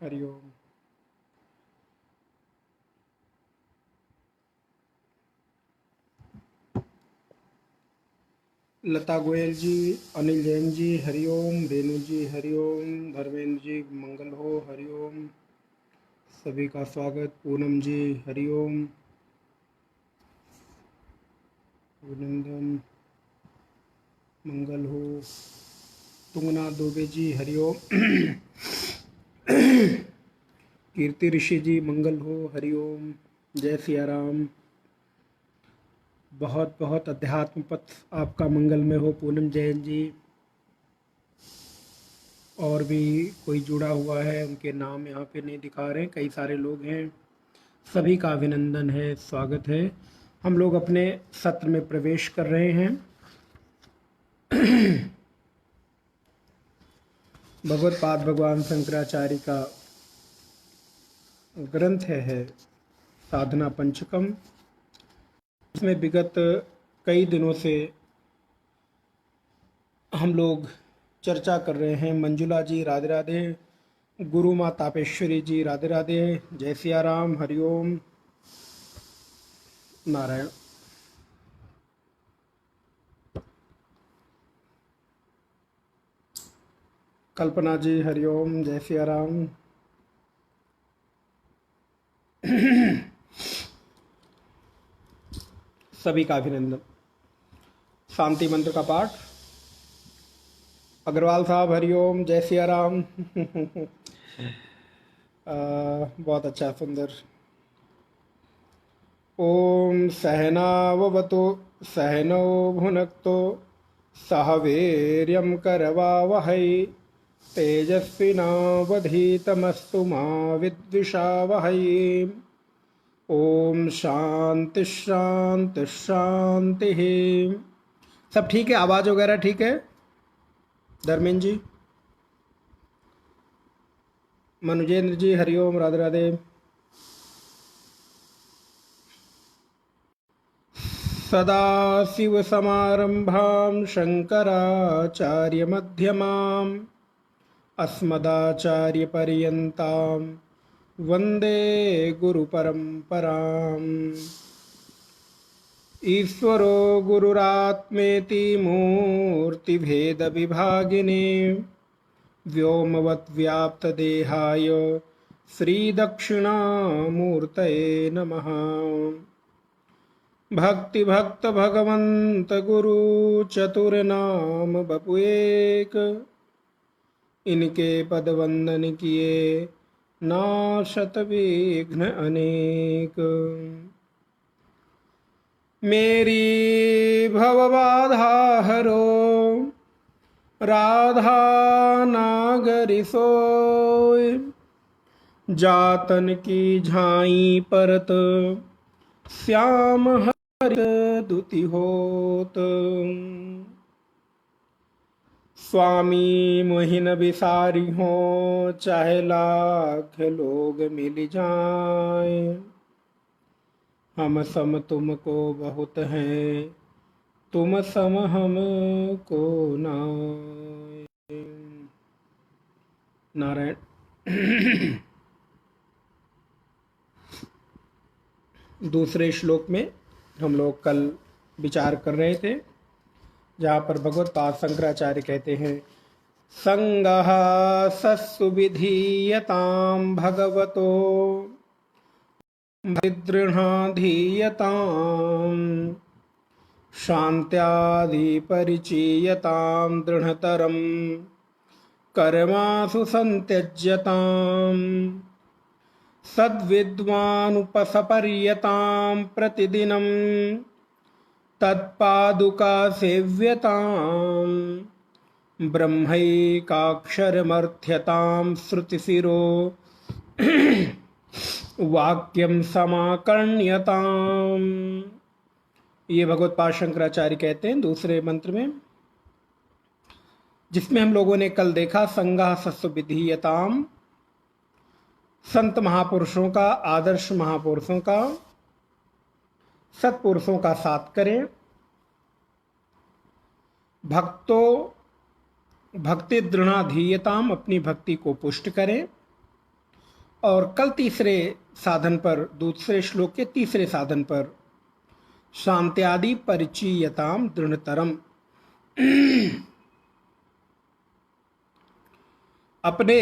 हरिओम। लता गोयल जी, अनिल जैन जी हरिओम, रेणु जी हरिओम, धर्मेंद्र जी मंगल हो हरिओम, सभी का स्वागत। पूनम जी हरिओम, अभिनंदन मंगल हो। तुंगना दुबे जी हरिओम, कीर्ति ऋषि जी मंगल हो हरिओम, जय सिया राम। बहुत बहुत अध्यात्म पथ आपका मंगल में हो पूनम जैन जी। और भी कोई जुड़ा हुआ है, उनके नाम यहाँ पे नहीं दिखा रहे हैं, कई सारे लोग हैं। सभी का अभिनंदन है, स्वागत है। हम लोग अपने सत्र में प्रवेश कर रहे हैं। भगवत पाद भगवान शंकराचार्य का ग्रंथ है साधना पंचकम। इसमें विगत कई दिनों से हम लोग चर्चा कर रहे हैं। मंजुला जी राधे राधे, गुरु माँ तापेश्वरी जी राधे राधे, जय सिया राम हरिओम नारायण। कल्पना जी हरिओम, जय सिया राम। सभी का अभिनंदन। शांति मंत्र का पाठ। अग्रवाल साहब हरिओम, जय सिया राम। बहुत अच्छा, सुंदर। ओम सहनाववतु सहनौ भुनक्तु सह वीर्यं करवावहै तेजस्विनावधीतमस्तु मा विद्विषावहै। ओम शांति शांति शांति। सब ठीक है? आवाज़ वगैरह ठीक है? धर्मेंद्र जी, मनुजेंद्र जी हरिओम राधे राधे। सदाशिवसमारम्भां शङ्कराचार्यमध्यमाम् अस्मदाचार्यपर्यन्तां वन्दे गुरुपरम्पराम्। ईश्वरो गुरुरात्मेति मूर्तिभेदविभागिने व्योमवद्व्याप्तदेहाय श्रीदक्षिणामूर्तये नमः। भक्ति भक्त भगवंत गुरु चतुर नाम बपु एक, इनके पद वंदन किए नाशत विघ्न अनेक। मेरी भवबाधा हरो राधा नागरी सोय, जातन की झाई परत श्याम दुति होत। स्वामी मोहिन बिसारी हो चाहे लाख लोग मिल जाए, हम सम तुमको बहुत हैं तुम सम हमको नाय। नारायण। दूसरे श्लोक में हम लोग कल विचार कर रहे थे, जहाँ पर भगवत पाद शंकराचार्य कहते हैं संगः सस्सु विधीयतां भगवतो दृढ़धीयतां शान्त्यादि परिचीयतां दृढ़तरं कर्मासु संत्यज्यताम् सद्विद्वानुपसपर्यतां प्रतिदिनं तत्पादुका सेव्यतां ब्रह्मैकाक्षरमर्थ्यतां श्रुतिशिरो वाक्यम समाकर्ण्यताम्। ये भगवत पाद शंकराचार्य कहते हैं दूसरे मंत्र में, जिसमें हम लोगों ने कल देखा संगः सस्सु विधीयताम, संत महापुरुषों का, आदर्श महापुरुषों का, सत्पुरुषों का साथ करें। भक्तो भक्ति दृढ़ाधीयताम, अपनी भक्ति को पुष्ट करें। और कल तीसरे साधन पर, दूसरे श्लोक के तीसरे साधन पर, शांत्यादि परिचीयताम दृढ़तरम, अपने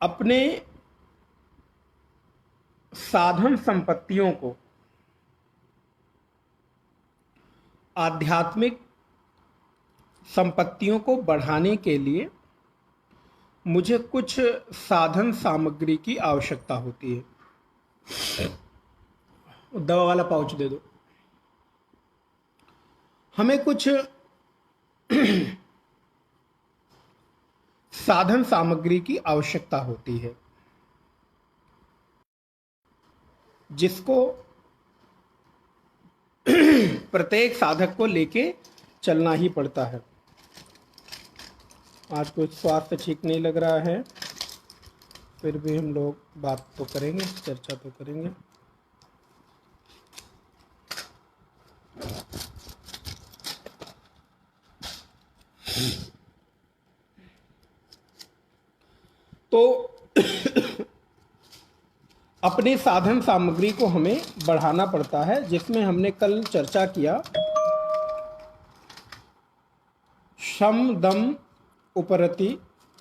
अपने साधन संपत्तियों को, आध्यात्मिक संपत्तियों को बढ़ाने के लिए मुझे कुछ साधन सामग्री की आवश्यकता होती है। दवा वाला पाउच दे दो। हमें कुछ साधन सामग्री की आवश्यकता होती है जिसको प्रत्येक साधक को लेके चलना ही पड़ता है। आज कुछ स्वास्थ्य ठीक नहीं लग रहा है, फिर भी हम लोग बात तो करेंगे, चर्चा तो करेंगे। तो अपने साधन सामग्री को हमें बढ़ाना पड़ता है, जिसमें हमने कल चर्चा किया शम दम उपरति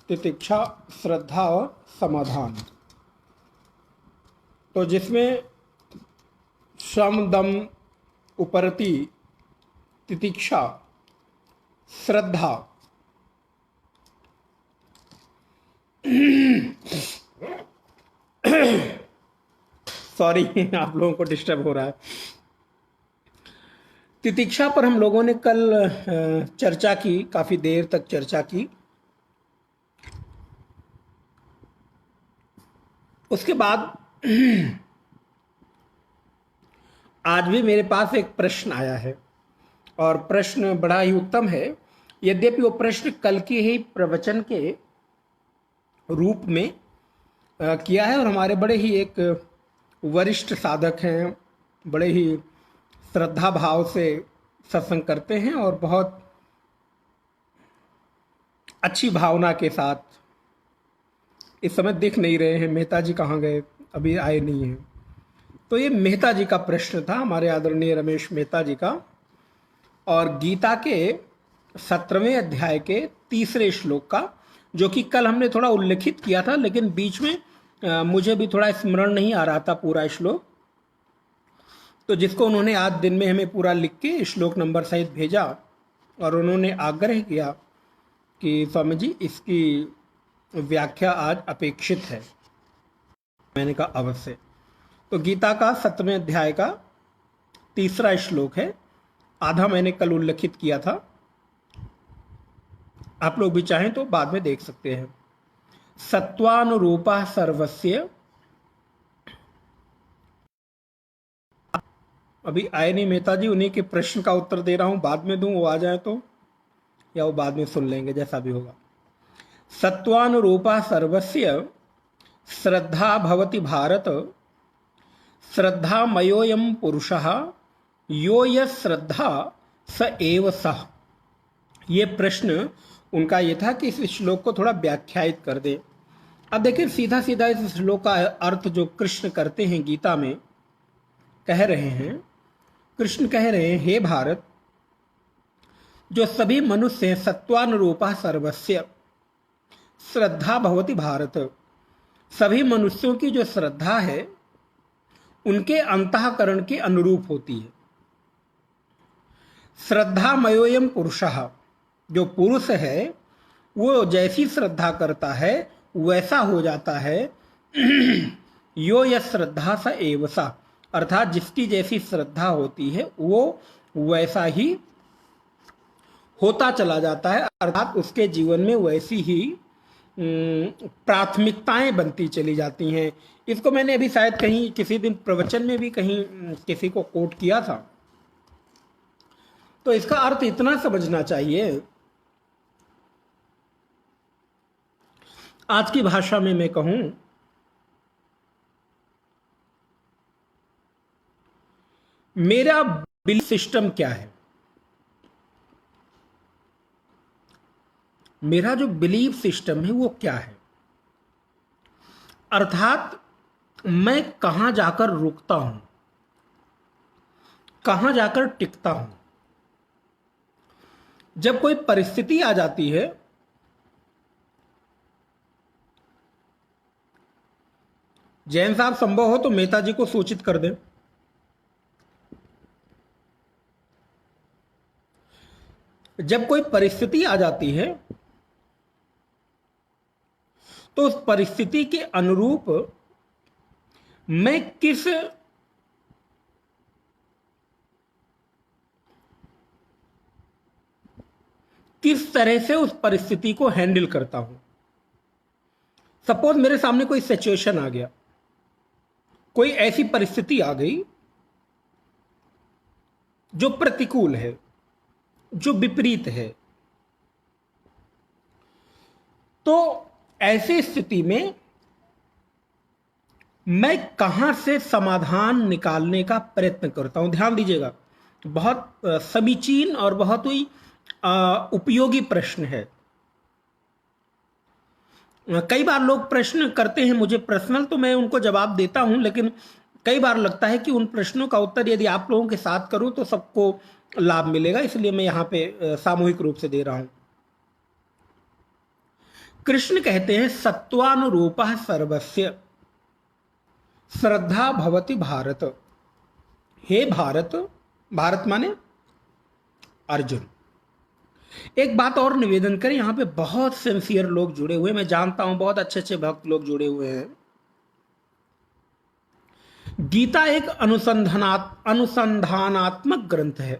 तितिक्षा श्रद्धा और समाधान। तो जिसमें शम दम उपरति तितिक्षा श्रद्धा, सॉरी आप लोगों को डिस्टर्ब हो रहा है। तितिक्षा पर हम लोगों ने कल चर्चा की, काफी देर तक चर्चा की। उसके बाद आज भी मेरे पास एक प्रश्न आया है और प्रश्न बड़ा ही उत्तम है। यद्यपि वो प्रश्न कल के ही प्रवचन के रूप में किया है और हमारे बड़े ही एक वरिष्ठ साधक हैं, बड़े ही श्रद्धा भाव से सत्संग करते हैं और बहुत अच्छी भावना के साथ। इस समय दिख नहीं रहे हैं, मेहता जी कहाँ गए, अभी आए नहीं हैं। तो ये मेहता जी का प्रश्न था, हमारे आदरणीय रमेश मेहता जी का, और गीता के 17वें अध्याय के तीसरे श्लोक का, जो कि कल हमने थोड़ा उल्लेखित किया था, लेकिन बीच में मुझे भी थोड़ा स्मरण नहीं आ रहा था पूरा श्लोक, तो जिसको उन्होंने आज दिन में हमें पूरा लिख के श्लोक नंबर सहित भेजा और उन्होंने आग्रह किया कि स्वामी जी इसकी व्याख्या आज अपेक्षित है। मैंने कहा अवश्य। तो गीता का 7वें अध्याय का तीसरा श्लोक है, आधा मैंने कल उल्लेखित किया था, आप लोग भी चाहें तो बाद में देख सकते हैं। सत्वानुरूपा सर्वस्य, अभी आए नहीं मेहता जी, उन्हीं के प्रश्न का उत्तर दे रहा हूं, बाद में दूं वो आ जाए तो, या वो बाद में सुन लेंगे, जैसा भी होगा। सत्वानुरूपा सर्वस्य श्रद्धा भवति भारत, श्रद्धा मयोयम पुरुषः यो यश्रद्धा स एव सः। ये प्रश्न उनका ये था कि इस श्लोक को थोड़ा व्याख्यायित कर दे। अब देखिए सीधा सीधा इस श्लोक का अर्थ जो कृष्ण करते हैं गीता में, कह रहे हैं, कृष्ण कह रहे हैं, हे भारत, जो सभी मनुष्य हैं, सत्वानुरूपा सर्वस्य श्रद्धा भवति भारत, सभी मनुष्यों की जो श्रद्धा है उनके अंतःकरण के अनुरूप होती है। श्रद्धा मयोयम पुरुषः, जो पुरुष है वो जैसी श्रद्धा करता है वैसा हो जाता है। यो यह श्रद्धा स एव सा, अर्थात जिसकी जैसी श्रद्धा होती है वो वैसा ही होता चला जाता है, अर्थात उसके जीवन में वैसी ही प्राथमिकताएं बनती चली जाती हैं। इसको मैंने अभी शायद कहीं किसी दिन प्रवचन में भी कहीं किसी को कोट किया था। तो इसका अर्थ इतना समझना चाहिए, आज की भाषा में मैं कहूं, मेरा बिलीफ सिस्टम क्या है, मेरा जो बिलीफ सिस्टम है वो क्या है, अर्थात मैं कहां जाकर रुकता हूं, कहां जाकर टिकता हूं। जब कोई परिस्थिति आ जाती है, जैन साहब संभव हो तो मेहता जी को सूचित कर दें। जब कोई परिस्थिति आ जाती है तो उस परिस्थिति के अनुरूप मैं किस तरह से उस परिस्थिति को हैंडल करता हूं। सपोज मेरे सामने कोई सिचुएशन आ गया, कोई ऐसी परिस्थिति आ गई जो प्रतिकूल है, जो विपरीत है, तो ऐसी स्थिति में मैं कहां से समाधान निकालने का प्रयत्न करता हूं। ध्यान दीजिएगा, बहुत समीचीन और बहुत ही उपयोगी प्रश्न है। कई बार लोग प्रश्न करते हैं मुझे पर्सनल, तो मैं उनको जवाब देता हूं, लेकिन कई बार लगता है कि उन प्रश्नों का उत्तर यदि आप लोगों के साथ करूं तो सबको लाभ मिलेगा, इसलिए मैं यहां पे सामूहिक रूप से दे रहा हूं। कृष्ण कहते हैं सत्वानुरूपः सर्वस्य श्रद्धा भवति भारत। हे भारत, भारत माने अर्जुन। एक बात और निवेदन करें, यहां पे बहुत सिंसियर लोग जुड़े हुए, मैं जानता हूं बहुत अच्छे अच्छे भक्त लोग जुड़े हुए हैं। गीता एक अनुसंधानात्मक ग्रंथ है।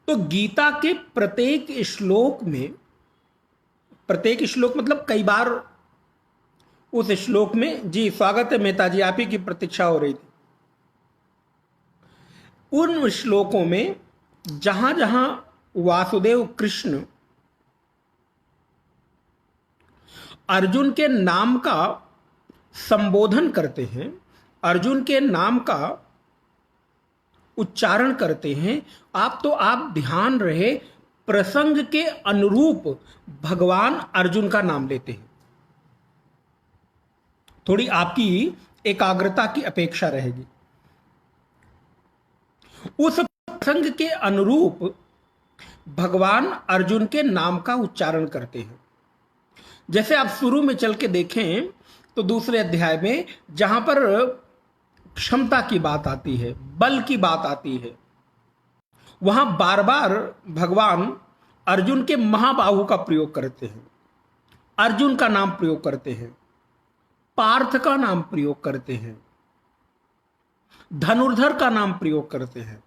तो गीता के प्रत्येक श्लोक में, प्रत्येक श्लोक मतलब कई बार उस श्लोक में, जी स्वागत है मेहता जी, आप ही की प्रतीक्षा हो रही थी। उन श्लोकों में जहां जहां वासुदेव कृष्ण अर्जुन के नाम का संबोधन करते हैं, अर्जुन के नाम का उच्चारण करते हैं, आप ध्यान रहे प्रसंग के अनुरूप भगवान अर्जुन का नाम लेते हैं। थोड़ी आपकी एकाग्रता की अपेक्षा रहेगी। उस प्रसंग के अनुरूप भगवान अर्जुन के नाम का उच्चारण करते हैं। जैसे आप शुरू में चल के देखें तो दूसरे अध्याय में जहां पर क्षमता की बात आती है, बल की बात आती है, वहां बार बार भगवान अर्जुन के महाबाहु का प्रयोग करते हैं, अर्जुन का नाम प्रयोग करते हैं, पार्थ का नाम प्रयोग करते हैं, धनुर्धर का नाम प्रयोग करते हैं।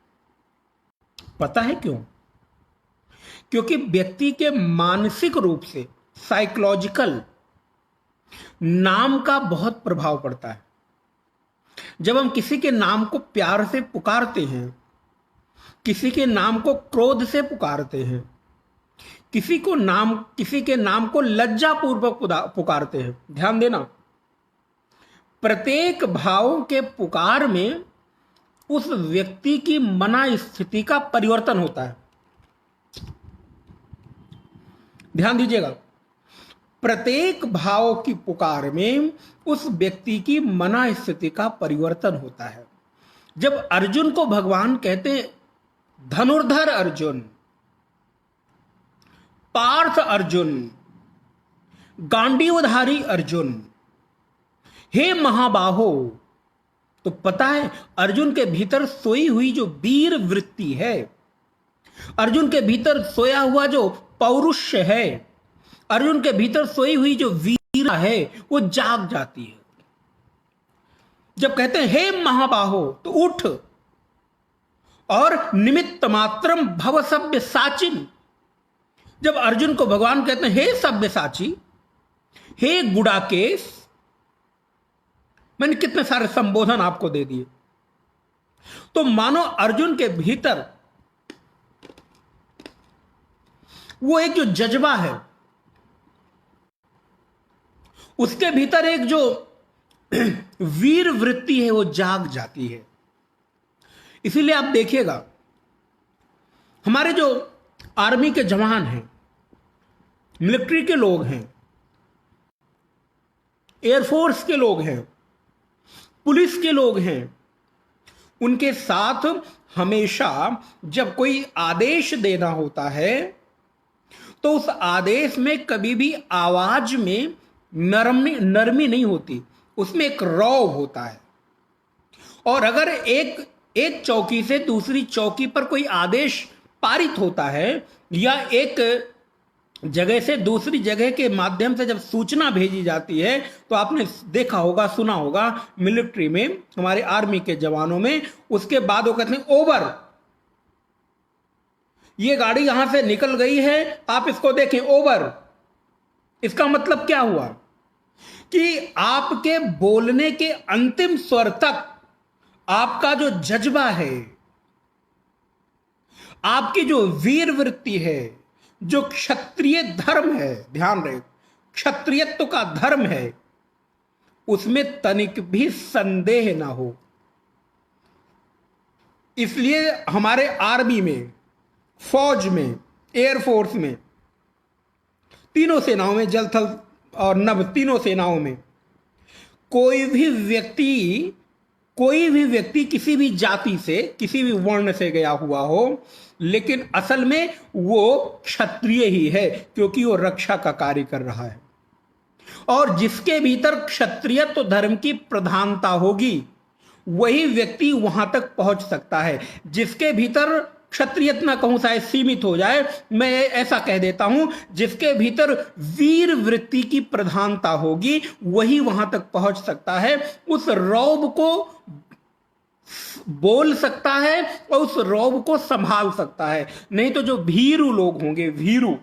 पता है क्यों? क्योंकि व्यक्ति के मानसिक रूप से, साइकोलॉजिकल, नाम का बहुत प्रभाव पड़ता है। जब हम किसी के नाम को प्यार से पुकारते हैं, किसी के नाम को क्रोध से पुकारते हैं, किसी के नाम को लज्जापूर्वक पुकारते हैं, ध्यान देना, प्रत्येक भाव के पुकार में उस व्यक्ति की मना स्थिति का परिवर्तन होता है। ध्यान दीजिएगा, प्रत्येक भाव की पुकार में उस व्यक्ति की मना स्थिति का परिवर्तन होता है। जब अर्जुन को भगवान कहते हैं धनुर्धर अर्जुन, पार्थ अर्जुन, गांडीवधारी अर्जुन, हे महाबाहो, तो पता है अर्जुन के भीतर सोई हुई जो वीर वृत्ति है, अर्जुन के भीतर सोया हुआ जो पौरुष्य है, अर्जुन के भीतर सोई हुई जो वीरता है, वो जाग जाती है। जब कहते हैं हे महाबाहो, तो उठ, और निमित्त मात्रम भव सभ्य साचिन। जब अर्जुन को भगवान कहते हैं हे सभ्य साची, हे गुड़ाकेश, मैंने कितने सारे संबोधन आपको दे दिए। तो मानो अर्जुन के भीतर वो एक जो जज्बा है, उसके भीतर एक जो वीर वृत्ति है वो जाग जाती है। इसीलिए आप देखिएगा हमारे जो आर्मी के जवान हैं, मिलिट्री के लोग हैं, एयरफोर्स के लोग हैं, पुलिस के लोग हैं, उनके साथ हमेशा जब कोई आदेश देना होता है तो उस आदेश में कभी भी आवाज में नरमी नहीं होती, उसमें एक रौब होता है। और अगर एक चौकी से दूसरी चौकी पर कोई आदेश पारित होता है या एक जगह से दूसरी जगह के माध्यम से जब सूचना भेजी जाती है, तो आपने देखा होगा, सुना होगा मिलिट्री में, हमारे आर्मी के जवानों में, उसके बाद वो कहते हैं ओवर, ये गाड़ी यहां से निकल गई है, आप इसको देखें, ओवर। इसका मतलब क्या हुआ कि आपके बोलने के अंतिम स्वर तक आपका जो जज्बा है, आपकी जो वीर वृत्ति है, जो क्षत्रिय धर्म है, ध्यान रहे, क्षत्रियत्व का धर्म है, उसमें तनिक भी संदेह ना हो। इसलिए हमारे आर्मी में, फौज में, एयरफोर्स में, तीनों सेनाओं में, जल थल और नभ, तीनों सेनाओं में कोई भी व्यक्ति किसी भी जाति से, किसी भी वर्ण से गया हुआ हो, लेकिन असल में वो क्षत्रिय ही है, क्योंकि वो रक्षा का कार्य कर रहा है। और जिसके भीतर क्षत्रियत्व धर्म की प्रधानता होगी वही व्यक्ति वहां तक पहुंच सकता है। जिसके भीतर क्षत्रियत ना कहूं, शायद सीमित हो जाए, मैं ऐसा कह देता हूं, जिसके भीतर वीर वृत्ति की प्रधानता होगी वही वहां तक पहुंच सकता है, उस रौब को बोल सकता है और उस रौब को संभाल सकता है। नहीं तो जो भीरू लोग होंगे, भीरू,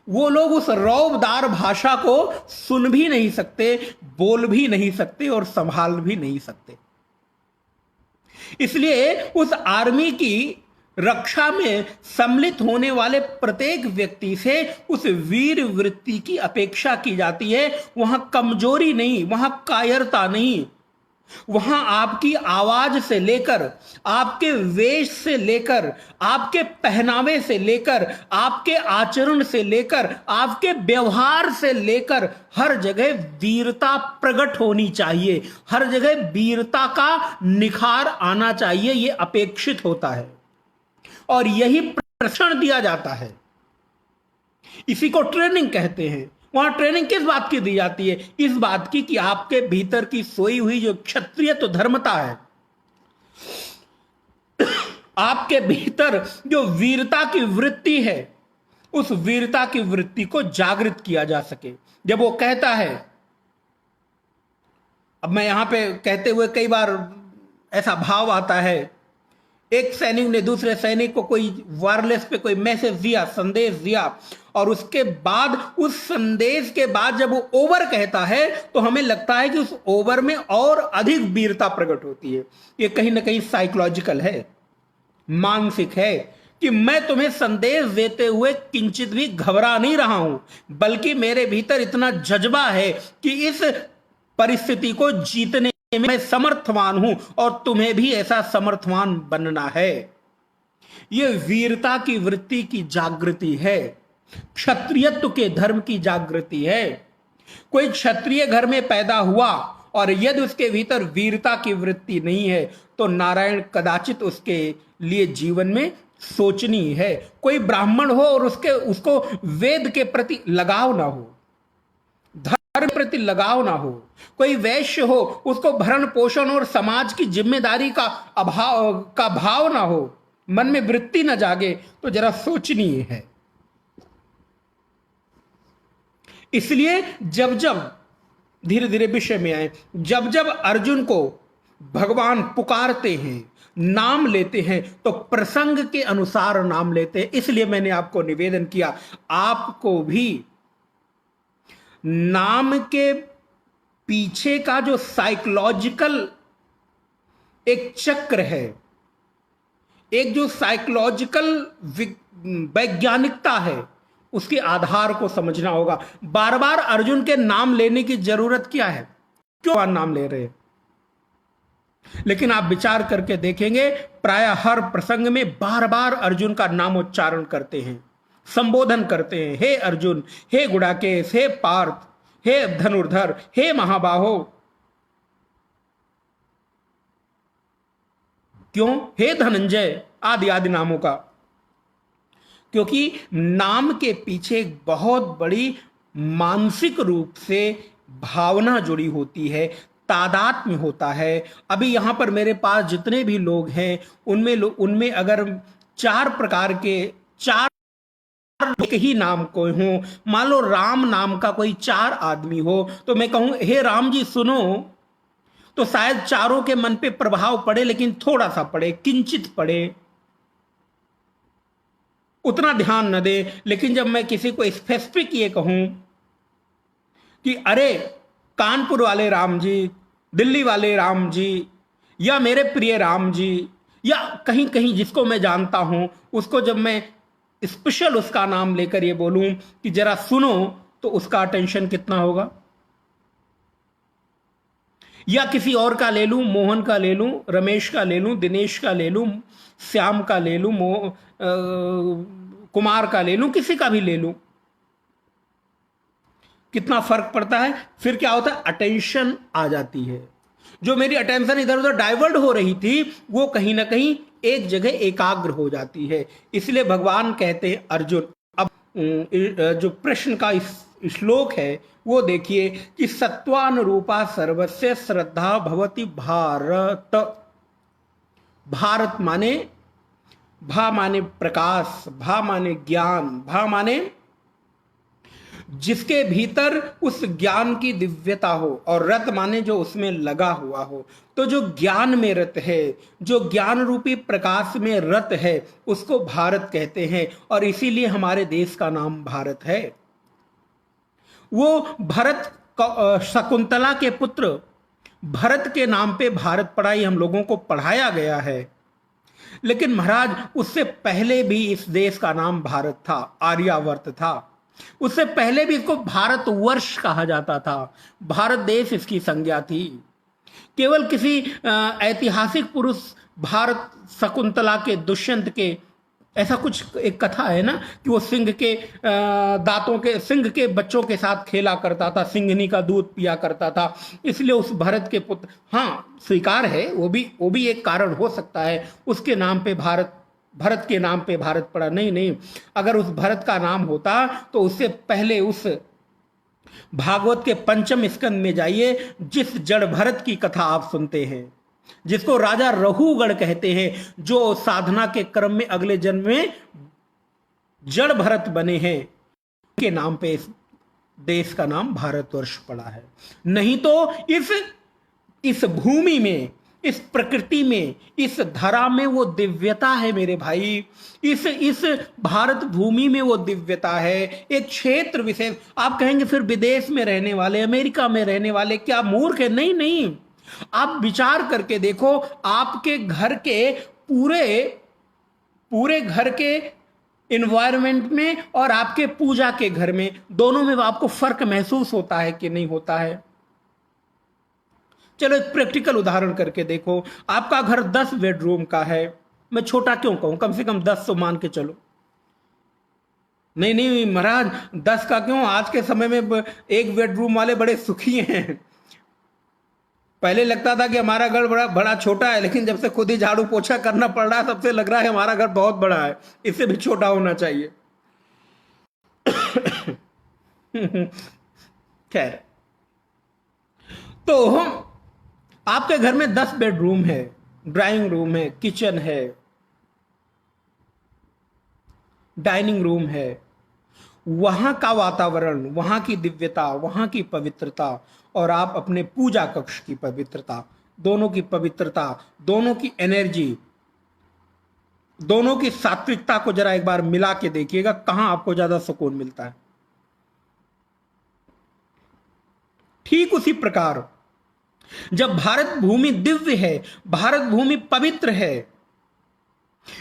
वो लोग उस रौबदार भाषा को सुन भी नहीं सकते, बोल भी नहीं सकते और संभाल भी नहीं सकते। इसलिए उस आर्मी की रक्षा में सम्मिलित होने वाले प्रत्येक व्यक्ति से उस वीर वृत्ति की अपेक्षा की जाती है। वहां कमजोरी नहीं, वहां कायरता नहीं, वहां आपकी आवाज से लेकर, आपके वेश से लेकर, आपके पहनावे से लेकर, आपके आचरण से लेकर, आपके व्यवहार से लेकर हर जगह वीरता प्रकट होनी चाहिए, हर जगह वीरता का निखार आना चाहिए। यह अपेक्षित होता है और यही प्रशिक्षण दिया जाता है, इसी को ट्रेनिंग कहते हैं। वहां ट्रेनिंग किस बात की दी जाती है? इस बात की कि आपके भीतर की सोई हुई जो क्षत्रिय तो धर्मता है, आपके भीतर जो वीरता की वृत्ति है, उस वीरता की वृत्ति को जागृत किया जा सके। जब वो कहता है, अब मैं यहां पे कहते हुए कई बार ऐसा भाव आता है, एक सैनिक ने दूसरे सैनिक को कोई वायरलेस पे कोई मैसेज दिया, संदेश दिया, और उसके बाद, उस संदेश के बाद जब वो ओवर कहता है तो हमें लगता है कि उस ओवर में और अधिक वीरता प्रकट होती है। ये कहीं ना कहीं साइकोलॉजिकल है, मानसिक है, कि मैं तुम्हें संदेश देते हुए किंचित भी घबरा नहीं रहा हूं, बल्कि मेरे भीतर इतना जज्बा है कि इस परिस्थिति को जीतने मैं समर्थवान हूं और तुम्हें भी ऐसा समर्थवान बनना है। यह वीरता की वृत्ति की जागृति है, क्षत्रियत्व के धर्म की जागृति है। कोई क्षत्रिय घर में पैदा हुआ और यदि उसके भीतर वीरता की वृत्ति नहीं है तो नारायण कदाचित उसके लिए जीवन में सोचनीय है। कोई ब्राह्मण हो और उसको वेद के प्रति लगाव ना हो, धर्म प्रति लगाव ना हो, कोई वैश्य हो, उसको भरण पोषण और समाज की जिम्मेदारी का भाव ना हो, मन में वृत्ति ना जागे, तो जरा सोचनीय है। इसलिए जब धीरे धीरे विषय में आए, जब अर्जुन को भगवान पुकारते हैं, नाम लेते हैं, तो प्रसंग के अनुसार नाम लेते हैं। इसलिए मैंने आपको निवेदन किया, आपको भी नाम के पीछे का जो साइकोलॉजिकल एक चक्र है, एक जो साइकोलॉजिकल वैज्ञानिकता है, उसके आधार को समझना होगा। बार बार अर्जुन के नाम लेने की जरूरत क्या है? क्यों नाम ले रहे हैं? लेकिन आप विचार करके देखेंगे प्राय हर प्रसंग में बार बार अर्जुन का नामोच्चारण करते हैं, संबोधन करते हैं। हे अर्जुन, हे गुडाकेश, हे पार्थ, हे धनुर्धर, हे महाबाहो। क्यों? हे धनंजय आदि आदि नामों का। क्योंकि नाम के पीछे एक बहुत बड़ी मानसिक रूप से भावना जुड़ी होती है, तादात्म्य होता है। अभी यहां पर मेरे पास जितने भी लोग हैं उनमें अगर चार प्रकार के चार एक ही नाम कोई हो, मान लो राम नाम का कोई चार आदमी हो, तो मैं कहूं हे राम जी सुनो, तो शायद चारों के मन पे प्रभाव पड़े, लेकिन थोड़ा सा पड़े, किंचित पड़े, उतना ध्यान न दे। लेकिन जब मैं किसी को स्पेसिफिक ये कहूं कि अरे कानपुर वाले राम जी, दिल्ली वाले राम जी, या मेरे प्रिय राम जी, या कहीं कहीं जिसको मैं जानता हूं, उसको जब मैं स्पेशल उसका नाम लेकर ये बोलूं कि जरा सुनो, तो उसका अटेंशन कितना होगा। या किसी और का ले लूं, मोहन का ले लूं, रमेश का ले लूं, दिनेश का ले लूं, श्याम का ले लूं, कुमार का ले लूं, किसी का भी ले लूं, कितना फर्क पड़ता है। फिर क्या होता है, अटेंशन आ जाती है। जो मेरी अटेंशन इधर उधर डाइवर्ट हो रही थी, वो कहीं ना कहीं एक जगह एकाग्र हो जाती है। इसलिए भगवान कहते हैं अर्जुन, अब जो प्रश्न का श्लोक है वो देखिए कि सत्वानुरूपा सर्वस्य श्रद्धा भवति भारत। भारत माने, भा माने प्रकाश, भा माने ज्ञान, भा माने जिसके भीतर उस ज्ञान की दिव्यता हो, और रत माने जो उसमें लगा हुआ हो। तो जो ज्ञान में रत है, जो ज्ञान रूपी प्रकाश में रत है, उसको भारत कहते हैं। और इसीलिए हमारे देश का नाम भारत है। वो भरत, शकुंतला के पुत्र भरत के नाम पे भारत पढ़ाई हम लोगों को पढ़ाया गया है। लेकिन महाराज उससे पहले भी इस देश का नाम भारत था, आर्यावर्त था। उससे पहले भी इसको भारतवर्ष कहा जाता था, भारत देश इसकी संज्ञा थी। केवल किसी ऐतिहासिक पुरुष भारत, शकुंतला के, दुष्यंत के, ऐसा कुछ एक कथा है ना कि वो सिंह के दांतों के, सिंह के बच्चों के साथ खेला करता था, सिंहनी का दूध पिया करता था, इसलिए उस भरत के पुत्र, हाँ स्वीकार है, वो भी एक कारण हो सकता है उसके नाम पे भारत, भरत के नाम पे भारत पड़ा। नहीं नहीं, अगर उस भरत का नाम होता तो उससे पहले उस भागवत के 5वें स्कंद में जाइए, जिस जड़ भरत की कथा आप सुनते हैं, जिसको राजा रहुगढ़ कहते हैं, जो साधना के क्रम में अगले जन्म में जड़ भरत बने हैं, के नाम पे इस देश का नाम भारतवर्ष पड़ा है। नहीं तो इस भूमि में, इस प्रकृति में, इस धरा में वो दिव्यता है मेरे भाई। इस भारत भूमि में वो दिव्यता है, एक क्षेत्र विशेष। आप कहेंगे फिर विदेश में रहने वाले, अमेरिका में रहने वाले क्या मूर्ख है? नहीं नहीं, आप विचार करके देखो, आपके घर के पूरे घर के एनवायरनमेंट में और आपके पूजा के घर में, दोनों में आपको फर्क महसूस होता है कि नहीं होता है? चलो एक प्रैक्टिकल उदाहरण करके देखो। आपका घर 10 बेडरूम का है, मैं छोटा क्यों कहूं, कम से कम 10 तो मान के चलो। नहीं नहीं महाराज 10 का क्यों, आज के समय में 1 बेडरूम वाले बड़े सुखी हैं। पहले लगता था कि हमारा घर बड़ा छोटा है, लेकिन जब से खुद ही झाड़ू पोछा करना पड़ रहा है, सबसे लग रहा है हमारा घर बहुत बड़ा है, इससे भी छोटा होना चाहिए। खैर, तो आपके घर में 10 बेडरूम है, ड्राइंग रूम है, किचन है, डाइनिंग रूम है। वहां का वातावरण, वहां की दिव्यता, वहां की पवित्रता, और आप अपने पूजा कक्ष की पवित्रता, दोनों की पवित्रता, दोनों की एनर्जी, दोनों की सात्विकता को जरा एक बार मिला के देखिएगा, कहां आपको ज्यादा सुकून मिलता है। ठीक उसी प्रकार जब भारत भूमि दिव्य है, भारत भूमि पवित्र है,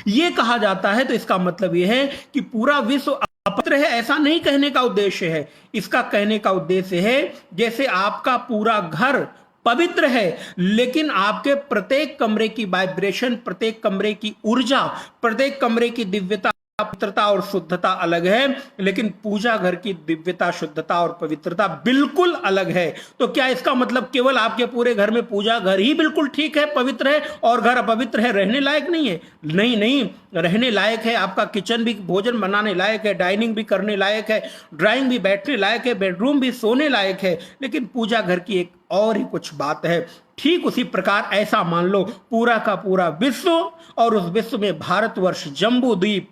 यह कहा जाता है, तो इसका मतलब यह है कि पूरा विश्व अपवित्र है, ऐसा नहीं कहने का उद्देश्य है। इसका कहने का उद्देश्य है जैसे आपका पूरा घर पवित्र है, लेकिन आपके प्रत्येक कमरे की वाइब्रेशन, प्रत्येक कमरे की ऊर्जा, प्रत्येक कमरे की दिव्यता, पवित्रता और शुद्धता अलग है, लेकिन पूजा घर की दिव्यता, शुद्धता और पवित्रता बिल्कुल अलग है। तो क्या इसका मतलब केवल आपके पूरे घर में पूजा घर ही बिल्कुल ठीक है, पवित्र है, और घर अपवित्र है, रहने लायक नहीं है? नहीं नहीं, रहने लायक है। आपका किचन भी भोजन बनाने लायक है, डाइनिंग भी करने लायक है, ड्राइंग भी बैठने लायक है, बेडरूम भी सोने लायक है, लेकिन पूजा घर की एक और ही कुछ बात है। ठीक उसी प्रकार ऐसा मान लो पूरा का पूरा विश्व, और उस विश्व में भारतवर्ष, जम्बू द्वीप,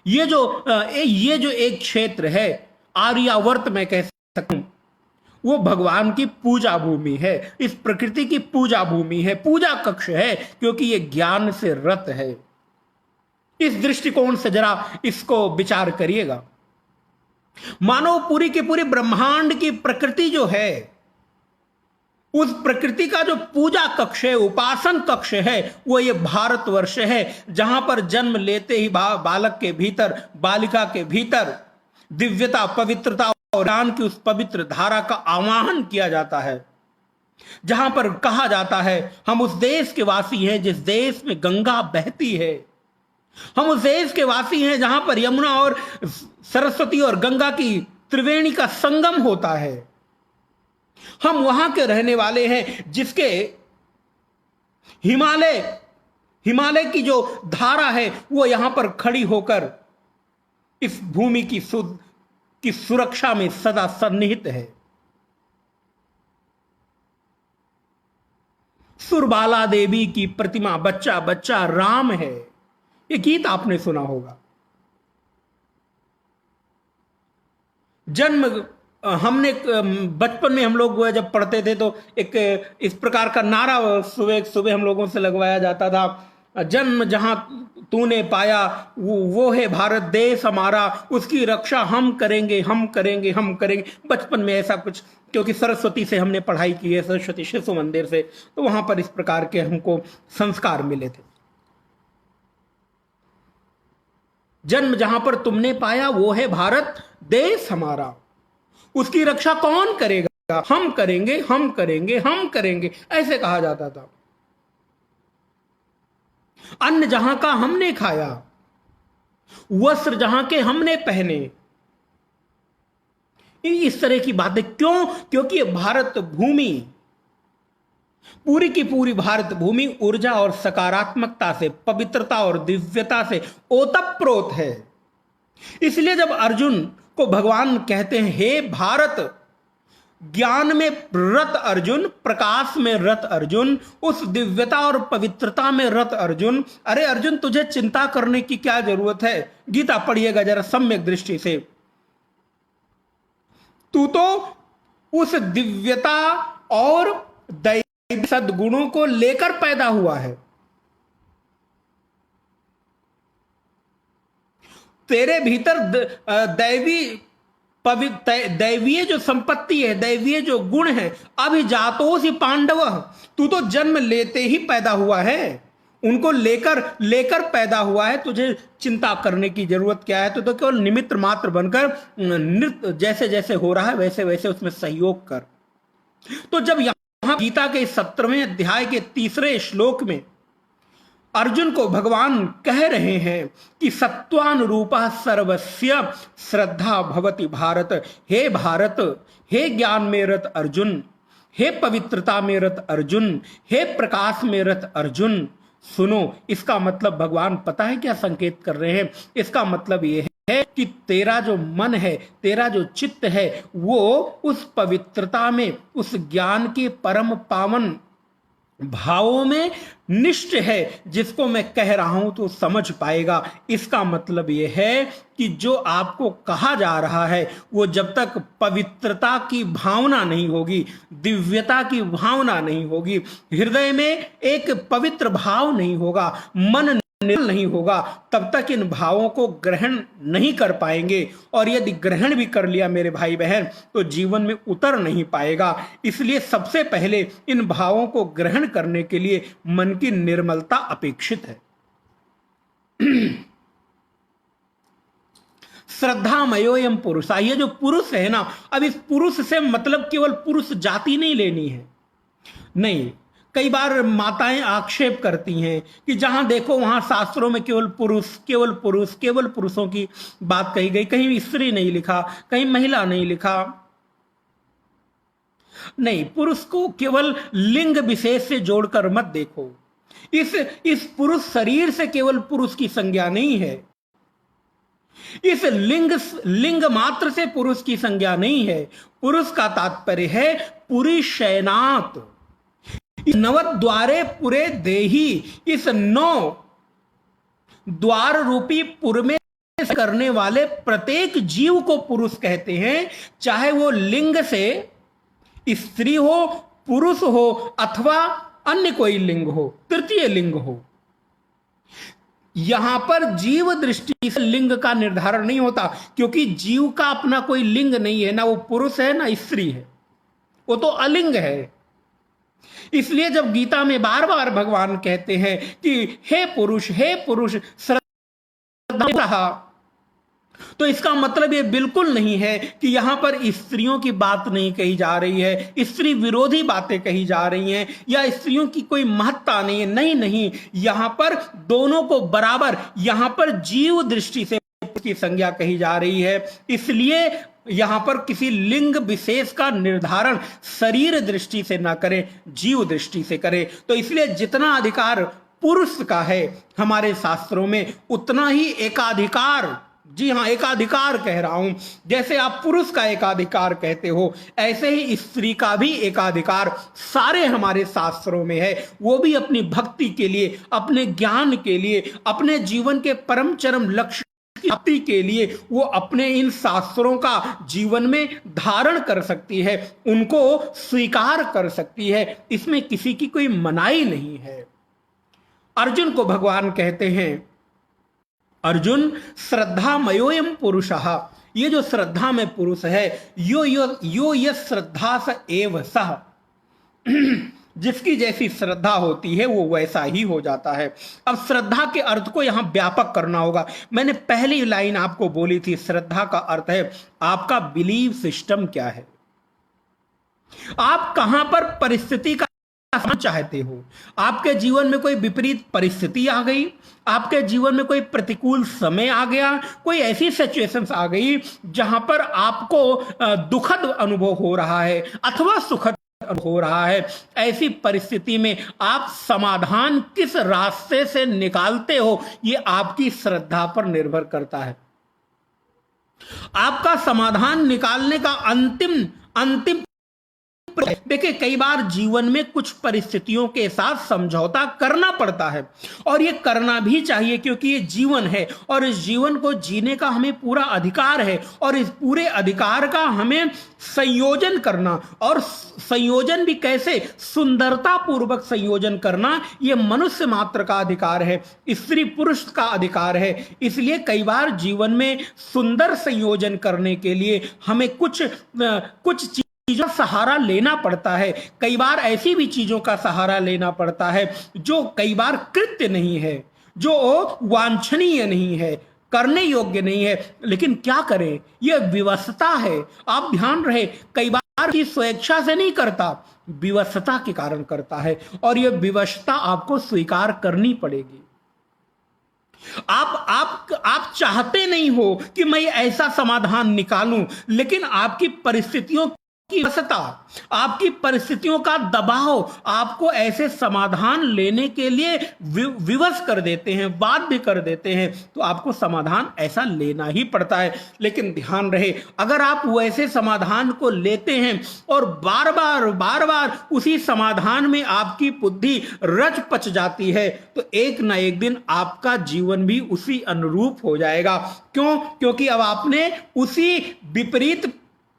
ये जो एक क्षेत्र है, आर्यावर्त मैं कह सकता हूं, वो भगवान की पूजा भूमि है, इस प्रकृति की पूजा भूमि है, पूजा कक्ष है, क्योंकि ये ज्ञान से रत है। इस दृष्टिकोण से जरा इसको विचार करिएगा। मानो पूरी की पूरी ब्रह्मांड की प्रकृति जो है, उस प्रकृति का जो पूजा कक्ष है, उपासन कक्ष है, वो ये भारतवर्ष है, जहां पर जन्म लेते ही बालक के भीतर, बालिका के भीतर दिव्यता, पवित्रता और ज्ञान की उस पवित्र धारा का आवाहन किया जाता है। जहां पर कहा जाता है, हम उस देश के वासी हैं जिस देश में गंगा बहती है, हम उस देश के वासी हैं जहां पर यमुना और सरस्वती और गंगा की त्रिवेणी का संगम होता है, हम वहां के रहने वाले हैं जिसके हिमालय की जो धारा है वो यहां पर खड़ी होकर इस भूमि की सुरक्षा में सदा सन्निहित है। सुरबाला देवी की प्रतिमा, बच्चा बच्चा राम है, ये गीत आपने सुना होगा। जन्म हमने बचपन में हम लोग जब पढ़ते थे तो एक इस प्रकार का नारा सुबह सुबह हम लोगों से लगवाया जाता था, जन्म जहां तूने पाया वो है भारत देश हमारा, उसकी रक्षा हम करेंगे हम करेंगे हम करेंगे। बचपन में ऐसा कुछ, क्योंकि सरस्वती से हमने पढ़ाई की है, सरस्वती शिशु मंदिर से, तो वहां पर इस प्रकार के हमको संस्कार मिले थे। जन्म जहां पर तुमने पाया वो है भारत देश हमारा, उसकी रक्षा कौन करेगा? हम करेंगे हम करेंगे हम करेंगे, ऐसे कहा जाता था। अन्न जहां का हमने खाया, वस्त्र जहां के हमने पहने, इस तरह की बातें क्यों? क्योंकि ये भारत भूमि, पूरी की पूरी भारत भूमि ऊर्जा और सकारात्मकता से, पवित्रता और दिव्यता से ओतप्रोत है। इसलिए जब अर्जुन को भगवान कहते हैं, हे भारत, ज्ञान में रत अर्जुन, प्रकाश में रत अर्जुन, उस दिव्यता और पवित्रता में रत अर्जुन, अरे अर्जुन तुझे चिंता करने की क्या जरूरत है? गीता पढ़िएगा जरा सम्यक दृष्टि से। तू तो उस दिव्यता और दैवी सद्गुणों को लेकर पैदा हुआ है। तेरे भीतर दैवीय जो संपत्ति है, दैवीय जो गुण है, अभिजातोऽसि पांडव, तू तो जन्म लेते ही पैदा हुआ है, उनको लेकर पैदा हुआ है। तुझे चिंता करने की जरूरत क्या है? तो केवल निमित्त मात्र बनकर नृत्य जैसे जैसे हो रहा है वैसे वैसे उसमें सहयोग कर। तो जब यहां गीता के 17वें अध्याय के 3रे श्लोक में अर्जुन को भगवान कह रहे हैं कि सत्वानुरूपा सर्वस्य श्रद्धा भवति भारत, हे भारत, हे ज्ञान में रत अर्जुन, हे पवित्रता में रत अर्जुन, हे प्रकाश में रत अर्जुन, सुनो। इसका मतलब भगवान पता है क्या संकेत कर रहे हैं? इसका मतलब यह है कि तेरा जो मन है, तेरा जो चित्त है, वो उस पवित्रता में, उस ज्ञान के परम पावन भावों में निष्ठ है, जिसको मैं कह रहा हूं तो समझ पाएगा। इसका मतलब यह है कि जो आपको कहा जा रहा है वो जब तक पवित्रता की भावना नहीं होगी, दिव्यता की भावना नहीं होगी, हृदय में एक पवित्र भाव नहीं होगा, मन निर्मल नहीं होगा, तब तक इन भावों को ग्रहण नहीं कर पाएंगे। और यदि ग्रहण भी कर लिया मेरे भाई बहन, तो जीवन में उतर नहीं पाएगा। इसलिए सबसे पहले इन भावों को ग्रहण करने के लिए मन की निर्मलता अपेक्षित है। श्रद्धामयोयम पुरुषा, ये जो पुरुष है ना, अब इस पुरुष से मतलब केवल पुरुष जाति नहीं लेनी है, नहीं, कई बार माताएं आक्षेप करती हैं कि जहां देखो वहां शास्त्रों में केवल पुरुष केवल पुरुष केवल पुरुषों की बात कही गई, कहीं स्त्री नहीं लिखा, कहीं महिला नहीं लिखा। नहीं, पुरुष को केवल लिंग विशेष से जोड़कर मत देखो। इस पुरुष शरीर से केवल पुरुष की संज्ञा नहीं है, इस लिंग मात्र से पुरुष की संज्ञा नहीं है। पुरुष का तात्पर्य है पुरुषैनात, नवद द्वारे पुरे देही, इस 9 द्वार रूपी पुर में करने वाले प्रत्येक जीव को पुरुष कहते हैं, चाहे वो लिंग से स्त्री हो, पुरुष हो, अथवा अन्य कोई लिंग हो, तृतीय लिंग हो। यहां पर जीव दृष्टि से लिंग का निर्धारण नहीं होता, क्योंकि जीव का अपना कोई लिंग नहीं है, ना वो पुरुष है ना स्त्री है, वो तो अलिंग है। इसलिए जब गीता में बार बार भगवान कहते हैं कि हे पुरुष श्रद्धा, तो इसका मतलब ये बिल्कुल नहीं है कि यहां पर स्त्रियों की बात नहीं कही जा रही है, स्त्री विरोधी बातें कही जा रही हैं, या स्त्रियों की कोई महत्ता नहीं है। नहीं नहीं, यहां पर दोनों को बराबर, यहां पर जीव दृष्टि से की संज्ञा कही जा रही है। इसलिए यहां पर किसी लिंग विशेष का निर्धारण शरीर दृष्टि से ना करें, जीव दृष्टि से करें। तो इसलिए जितना अधिकार पुरुष का है हमारे शास्त्रों में, उतना ही एकाधिकार, जी हां एकाधिकार कह रहा हूं, जैसे आप पुरुष का एकाधिकार कहते हो, ऐसे ही स्त्री का भी एकाधिकार सारे हमारे शास्त्रों में है। वो भी अपनी भक्ति के लिए, अपने ज्ञान के लिए, अपने जीवन के परम चरम लक्ष्य प्राप्ति के लिए वो अपने इन शास्त्रों का जीवन में धारण कर सकती है, उनको स्वीकार कर सकती है। इसमें किसी की कोई मनाही नहीं है। अर्जुन को भगवान कहते हैं, अर्जुन श्रद्धा मयोयम पुरुषः, ये जो श्रद्धा में पुरुष है, यो यस श्रद्धा स एव सह, जिसकी जैसी श्रद्धा होती है वो वैसा ही हो जाता है। अब श्रद्धा के अर्थ को यहां व्यापक करना होगा। मैंने पहली लाइन आपको बोली थी, श्रद्धा का अर्थ है आपका बिलीव सिस्टम क्या है, आप कहां पर परिस्थिति का चाहते हो। आपके जीवन में कोई विपरीत परिस्थिति आ गई, आपके जीवन में कोई प्रतिकूल समय आ गया, कोई ऐसी सिचुएशंस आ गई जहां पर आपको दुखद अनुभव हो रहा है अथवा सुखद हो रहा है, ऐसी परिस्थिति में आप समाधान किस रास्ते से निकालते हो, यह आपकी श्रद्धा पर निर्भर करता है। आपका समाधान निकालने का अंतिम देखिए, कई बार जीवन में कुछ परिस्थितियों के साथ समझौता करना पड़ता है, और ये करना भी चाहिए, क्योंकि ये जीवन है और इस जीवन को जीने का हमें पूरा अधिकार है। और इस पूरे अधिकार का हमें संयोजन करना, और संयोजन भी कैसे, सुंदरता पूर्वक संयोजन करना, ये मनुष्य मात्र का अधिकार है, स्त्री पुरुष का अधिकार है। इसलिए कई बार जीवन में सुंदर संयोजन करने के लिए हमें कुछ चीजों का सहारा लेना पड़ता है। कई बार ऐसी भी चीजों का सहारा लेना पड़ता है जो कई बार कृत्य नहीं है, जो वांछनीय नहीं है, करने योग्य नहीं है, लेकिन क्या करें, यह विवशता है। आप ध्यान रहे, कई बार की स्वेच्छा से नहीं करता, विवशता के कारण करता है, और यह विवशता आपको स्वीकार करनी पड़ेगी। आप चाहते नहीं हो कि मैं ऐसा समाधान निकालूं, लेकिन आपकी परिस्थितियों की वशता, आपकी परिस्थितियों का दबाव आपको ऐसे समाधान लेने के लिए विवश कर देते हैं, बाध्य कर देते हैं, तो आपको समाधान ऐसा लेना ही पड़ता है। लेकिन ध्यान रहे, अगर आप वैसे समाधान को लेते हैं और बार बार उसी समाधान में आपकी बुद्धि रच पच जाती है, तो एक ना एक दिन आपका जीवन भी उसी अनुरूप हो जाएगा। क्यों? क्योंकि अब आपने उसी विपरीत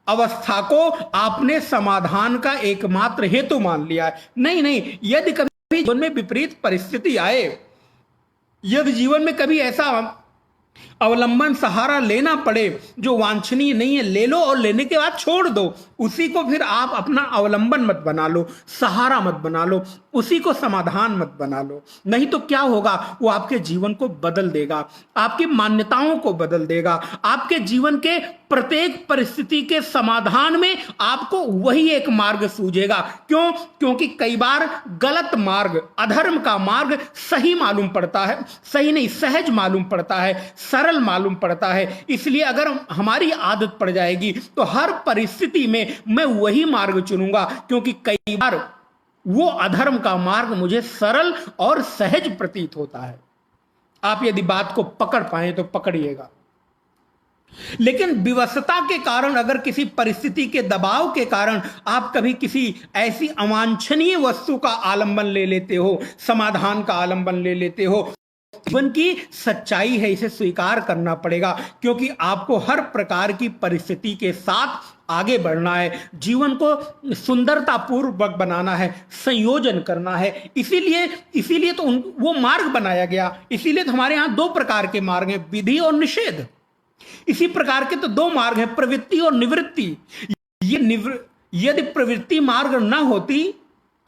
अवस्था को आपने समाधान का एकमात्र हेतु मान लिया है। नहीं, यदि कभी जीवन में विपरीत परिस्थिति आए, यदि जीवन में कभी ऐसा अवलंबन सहारा लेना पड़े जो वांछनीय नहीं है, ले लो और लेने के बाद छोड़ दो, उसी को फिर आप अपना अवलंबन मत बना लो, सहारा मत बना लो, उसी को समाधान मत बना लो। नहीं तो क्या होगा, वो आपके जीवन को बदल देगा, आपकी मान्यताओं को बदल देगा, आपके जीवन के प्रत्येक परिस्थिति के समाधान में आपको वही एक मार्ग सूझेगा। क्यों? क्योंकि कई बार गलत मार्ग, अधर्म का मार्ग सही मालूम पड़ता है, सही नहीं सहज मालूम पड़ता है, सरल मालूम पड़ता है। इसलिए अगर हमारी आदत पड़ जाएगी तो हर परिस्थिति में मैं वही मार्ग चुनूंगा, क्योंकि कई बार वो अधर्म का मार्ग मुझे सरल और सहज प्रतीत होता है। आप यदि बात को पकड़ पाए तो पकड़िएगा। लेकिन विवशता के कारण, अगर किसी परिस्थिति के दबाव के कारण आप कभी किसी ऐसी अवांछनीय वस्तु का आलंबन ले लेते हो, समाधान का आलंबन ले लेते हो, जीवन की सच्चाई है, इसे स्वीकार करना पड़ेगा। क्योंकि आपको हर प्रकार की परिस्थिति के साथ आगे बढ़ना है, जीवन को सुंदरता पूर्वक बनाना है, संयोजन करना है। इसीलिए तो वो मार्ग बनाया गया। इसीलिए तो हमारे यहां दो प्रकार के मार्ग हैं, विधि और निषेध। इसी प्रकार के तो दो मार्ग हैं, प्रवृत्ति और निवृत्ति। यदि प्रवृत्ति मार्ग ना होती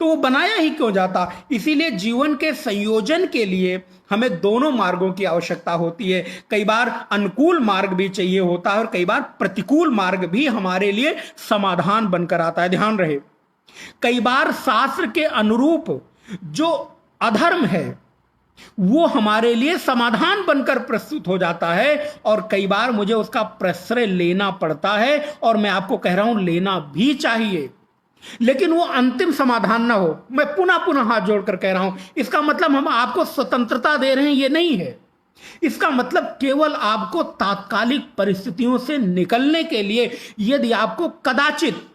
तो वो बनाया ही क्यों जाता। इसीलिए जीवन के संयोजन के लिए हमें दोनों मार्गों की आवश्यकता होती है। कई बार अनुकूल मार्ग भी चाहिए होता है और कई बार प्रतिकूल मार्ग भी हमारे लिए समाधान बनकर आता है। ध्यान रहे, कई बार शास्त्र के अनुरूप जो अधर्म है वो हमारे लिए समाधान बनकर प्रस्तुत हो जाता है, और कई बार मुझे उसका प्रश्रय लेना पड़ता है, और मैं आपको कह रहा हूं लेना भी चाहिए, लेकिन वो अंतिम समाधान ना हो। मैं पुनः पुनः हाथ जोड़कर कह रहा हूं, इसका मतलब हम आपको स्वतंत्रता दे रहे हैं, ये नहीं है। इसका मतलब केवल आपको तात्कालिक परिस्थितियों से निकलने के लिए यदि आपको कदाचित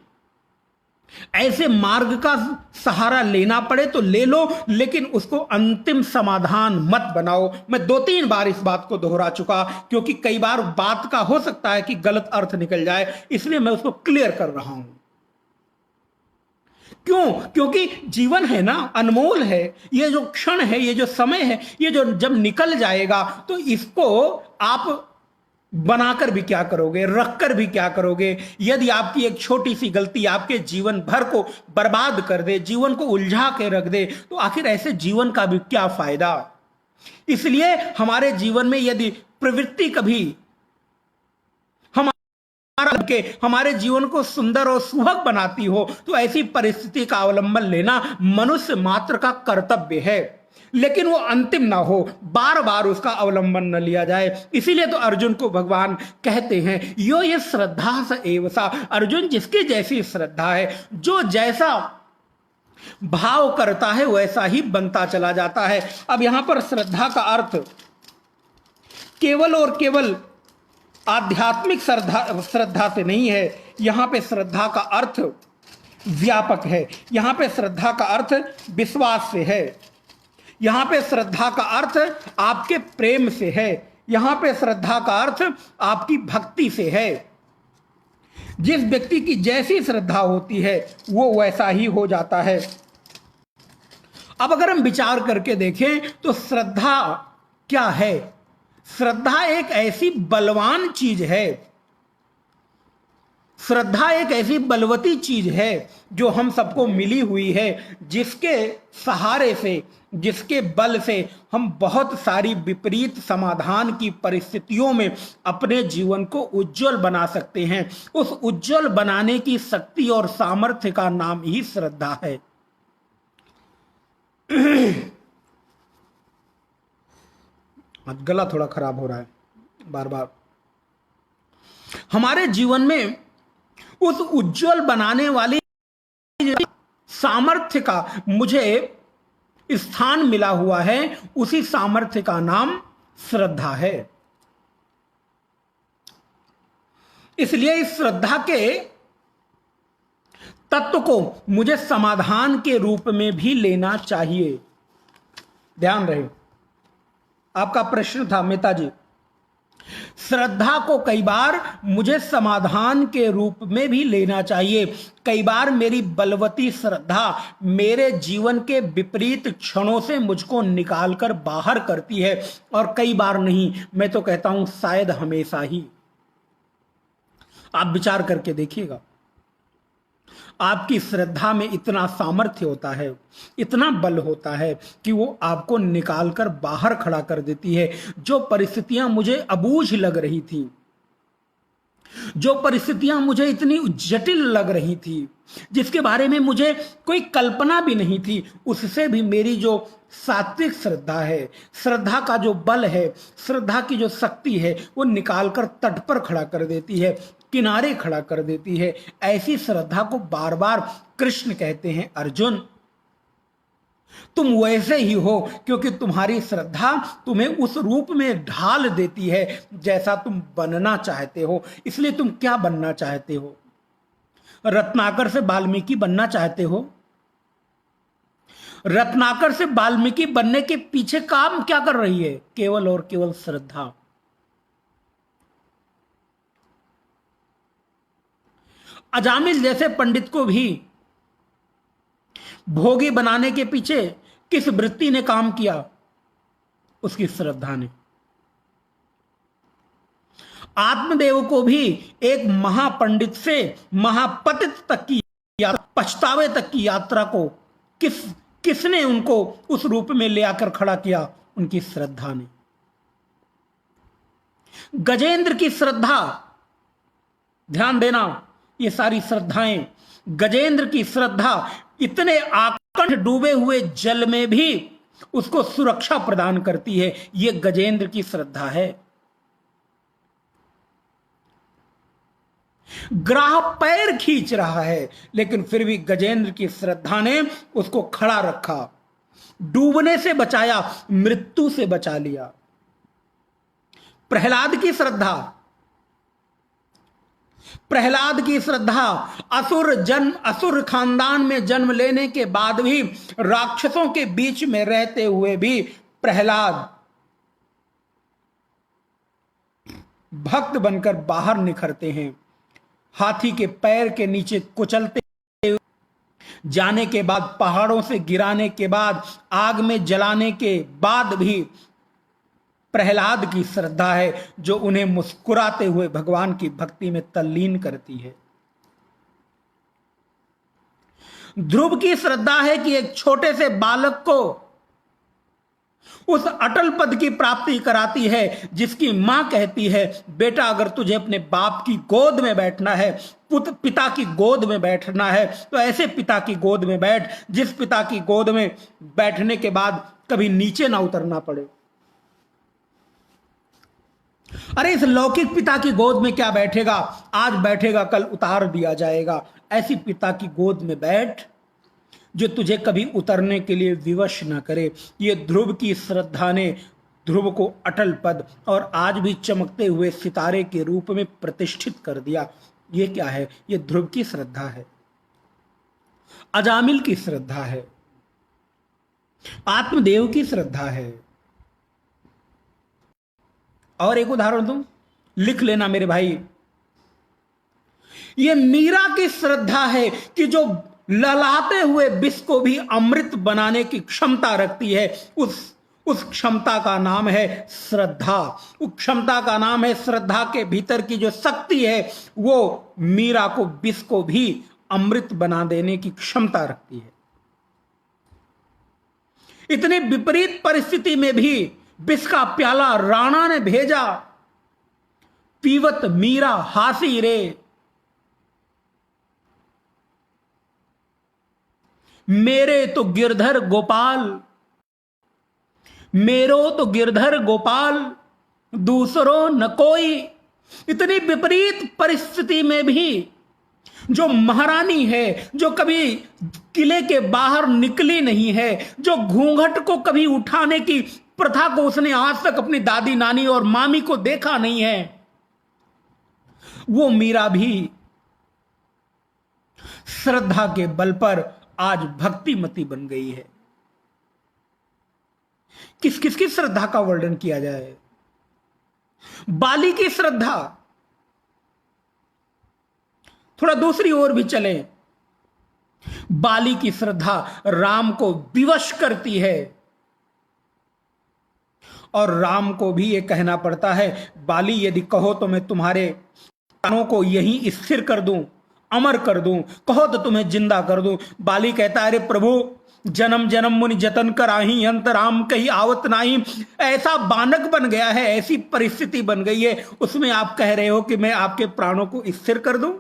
ऐसे मार्ग का सहारा लेना पड़े तो ले लो, लेकिन उसको अंतिम समाधान मत बनाओ। मैं 2-3 बार इस बात को दोहरा चुका, क्योंकि कई बार बात का हो सकता है कि गलत अर्थ निकल जाए, इसलिए मैं उसको क्लियर कर रहा हूं। क्यों? क्योंकि जीवन है ना, अनमोल है। ये जो क्षण है, ये जो समय है, ये जो जब निकल जाएगा तो इसको आप बनाकर भी क्या करोगे, रखकर भी क्या करोगे। यदि आपकी एक छोटी सी गलती आपके जीवन भर को बर्बाद कर दे, जीवन को उलझा के रख दे, तो आखिर ऐसे जीवन का भी क्या फायदा। इसलिए हमारे जीवन में यदि प्रवृत्ति कभी हमारे जीवन को सुंदर और सुभग बनाती हो तो ऐसी परिस्थिति का अवलंबन लेना मनुष्य मात्र का कर्तव्य है, लेकिन वो अंतिम ना हो, बार बार उसका अवलंबन न लिया जाए। इसीलिए तो अर्जुन को भगवान कहते हैं यो ये श्रद्धा स एव सा। अर्जुन, जिसकी जैसी श्रद्धा है, जो जैसा भाव करता है वैसा ही बनता चला जाता है। अब यहां पर श्रद्धा का अर्थ केवल और केवल आध्यात्मिक श्रद्धा से नहीं है। यहां पे श्रद्धा का अर्थ व्यापक है। यहां पे श्रद्धा का अर्थ विश्वास से है। यहां पे श्रद्धा का अर्थ आपके प्रेम से है। यहां पे श्रद्धा का अर्थ आपकी भक्ति से है। जिस व्यक्ति की जैसी श्रद्धा होती है वो वैसा ही हो जाता है। अब अगर हम विचार करके देखें तो श्रद्धा क्या है। श्रद्धा एक ऐसी बलवान चीज है, श्रद्धा एक ऐसी बलवती चीज है जो हम सबको मिली हुई है, जिसके सहारे से, जिसके बल से हम बहुत सारी विपरीत समाधान की परिस्थितियों में अपने जीवन को उज्जवल बना सकते हैं। उस उज्जवल बनाने की शक्ति और सामर्थ्य का नाम ही श्रद्धा है। गला थोड़ा खराब हो रहा है बार बार। हमारे जीवन में उस उज्जवल बनाने वाली सामर्थ्य का मुझे स्थान मिला हुआ है, उसी सामर्थ्य का नाम श्रद्धा है। इसलिए इस श्रद्धा के तत्व को मुझे समाधान के रूप में भी लेना चाहिए। ध्यान रहे, आपका प्रश्न था मेहता जी, श्रद्धा को कई बार मुझे समाधान के रूप में भी लेना चाहिए। कई बार मेरी बलवती श्रद्धा मेरे जीवन के विपरीत क्षणों से मुझको निकालकर बाहर करती है, और कई बार नहीं, मैं तो कहता हूं शायद हमेशा ही। आप विचार करके देखिएगा, आपकी श्रद्धा में इतना सामर्थ्य होता है, इतना बल होता है कि वो आपको निकालकर बाहर खड़ा कर देती है। जो परिस्थितियां मुझे अबूझ लग रही थी, जो परिस्थितियां मुझे इतनी जटिल लग रही थी, जिसके बारे में मुझे कोई कल्पना भी नहीं थी, उससे भी मेरी जो सात्विक श्रद्धा है, श्रद्धा का जो बल है, श्रद्धा की जो शक्ति है, वो निकालकर तट पर खड़ा कर देती है, किनारे खड़ा कर देती है। ऐसी श्रद्धा को बार बार कृष्ण कहते हैं, अर्जुन तुम वैसे ही हो, क्योंकि तुम्हारी श्रद्धा तुम्हें उस रूप में ढाल देती है जैसा तुम बनना चाहते हो। इसलिए तुम क्या बनना चाहते हो? रत्नाकर से वाल्मीकि बनना चाहते हो? रत्नाकर से वाल्मीकि बनने के पीछे काम क्या कर रही है? केवल और केवल श्रद्धा। अजामिल जैसे पंडित को भी भोगी बनाने के पीछे किस वृत्ति ने काम किया? उसकी श्रद्धा ने। आत्मदेव को भी एक महापंडित से महापतित तक की यात्रा, पछतावे तक की यात्रा को किसने उनको उस रूप में ले आकर खड़ा किया? उनकी श्रद्धा ने। गजेंद्र की श्रद्धा, ध्यान देना, ये सारी श्रद्धाएं, गजेंद्र की श्रद्धा इतने आकंठ डूबे हुए जल में भी उसको सुरक्षा प्रदान करती है। ये गजेंद्र की श्रद्धा है। ग्राह पैर खींच रहा है, लेकिन फिर भी गजेंद्र की श्रद्धा ने उसको खड़ा रखा, डूबने से बचाया, मृत्यु से बचा लिया। प्रहलाद की श्रद्धा, प्रहलाद की श्रद्धा, असुर खानदान में जन्म लेने के बाद भी, राक्षसों के बीच में रहते हुए भी प्रहलाद भक्त बनकर बाहर निखरते हैं। हाथी के पैर के नीचे कुचलते जाने के बाद, पहाड़ों से गिराने के बाद, आग में जलाने के बाद भी प्रहलाद की श्रद्धा है जो उन्हें मुस्कुराते हुए भगवान की भक्ति में तल्लीन करती है। ध्रुव की श्रद्धा है कि एक छोटे से बालक को उस अटल पद की प्राप्ति कराती है जिसकी मां कहती है, बेटा अगर तुझे अपने बाप की गोद में बैठना है, पिता की गोद में बैठना है, तो ऐसे पिता की गोद में बैठ जिस पिता की गोद में बैठने के बाद कभी नीचे ना उतरना पड़े। अरे इस लौकिक पिता की गोद में क्या बैठेगा, आज बैठेगा कल उतार दिया जाएगा। ऐसी पिता की गोद में बैठ जो तुझे कभी उतरने के लिए विवश न करे। ये ध्रुव की श्रद्धा ने ध्रुव को अटल पद और आज भी चमकते हुए सितारे के रूप में प्रतिष्ठित कर दिया। ये क्या है? ये ध्रुव की श्रद्धा है, अजामिल की श्रद्धा है, आत्मदेव की श्रद्धा है। और एक उदाहरण दूं, लिख लेना मेरे भाई, ये मीरा की श्रद्धा है कि जो ललाते हुए विष को भी अमृत बनाने की क्षमता रखती है। उस क्षमता का नाम है श्रद्धा। उस क्षमता का नाम है श्रद्धा। के भीतर की जो शक्ति है वो मीरा को विष को भी अमृत बना देने की क्षमता रखती है। इतनी विपरीत परिस्थिति में भी विष का प्याला राणा ने भेजा, पीवत मीरा हासी रे, मेरे तो गिरधर गोपाल, मेरो तो गिरधर गोपाल, दूसरों न कोई। इतनी विपरीत परिस्थिति में भी जो महारानी है, जो कभी किले के बाहर निकली नहीं है, जो घूंघट को कभी उठाने की प्रथा को उसने आज तक अपनी दादी नानी और मामी को देखा नहीं है, वो मीरा भी श्रद्धा के बल पर आज भक्तिमती बन गई है। किस किस की श्रद्धा का वर्णन किया जाए? बाली की श्रद्धा, थोड़ा दूसरी ओर भी चलें, बाली की श्रद्धा राम को विवश करती है और राम को भी यह कहना पड़ता है, बाली यदि कहो तो मैं तुम्हारे प्राणों को यहीं स्थिर कर दूं, अमर कर दूं, कहो तो तुम्हें जिंदा कर दूं। बाली कहता है, अरे प्रभु, जन्म जन्म मुनि जतन कराही, अंत राम कहीं आवत नाही। ऐसा बानक बन गया है, ऐसी परिस्थिति बन गई है, उसमें आप कह रहे हो कि मैं आपके प्राणों को स्थिर कर दूं?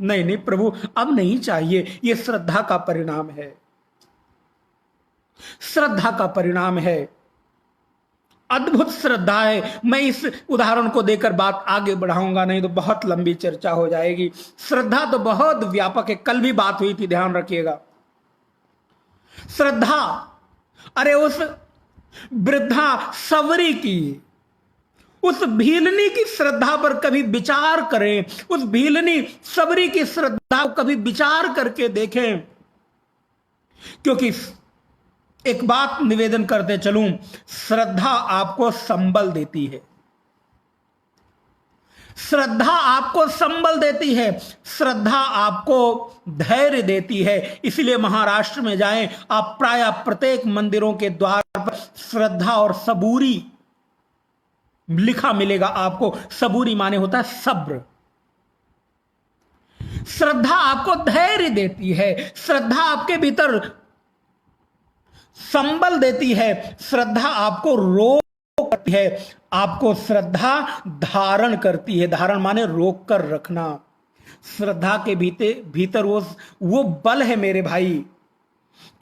नहीं नहीं प्रभु, अब नहीं चाहिए। यह श्रद्धा का परिणाम है, श्रद्धा का परिणाम है, अद्भुत श्रद्धा है। मैं इस उदाहरण को देकर बात आगे बढ़ाऊंगा, नहीं तो बहुत लंबी चर्चा हो जाएगी। श्रद्धा तो बहुत व्यापक है, कल भी बात हुई थी, ध्यान रखिएगा। श्रद्धा, अरे उस वृद्धा सबरी की, उस भीलनी की श्रद्धा पर कभी विचार करें, उस भीलनी सबरी की श्रद्धा को कभी विचार करके देखें। क्योंकि एक बात निवेदन करते चलूं, श्रद्धा आपको संबल देती है, श्रद्धा आपको संबल देती है, श्रद्धा आपको धैर्य देती है। इसलिए महाराष्ट्र में जाएं आप, प्राय प्रत्येक मंदिरों के द्वार पर श्रद्धा और सबूरी लिखा मिलेगा आपको। सबूरी माने होता है सब्र। श्रद्धा आपको धैर्य देती है, श्रद्धा आपके भीतर संबल देती है, श्रद्धा आपको रोक करती है, आपको श्रद्धा धारण करती है। धारण माने रोक कर रखना। श्रद्धा के भीतर वो बल है मेरे भाई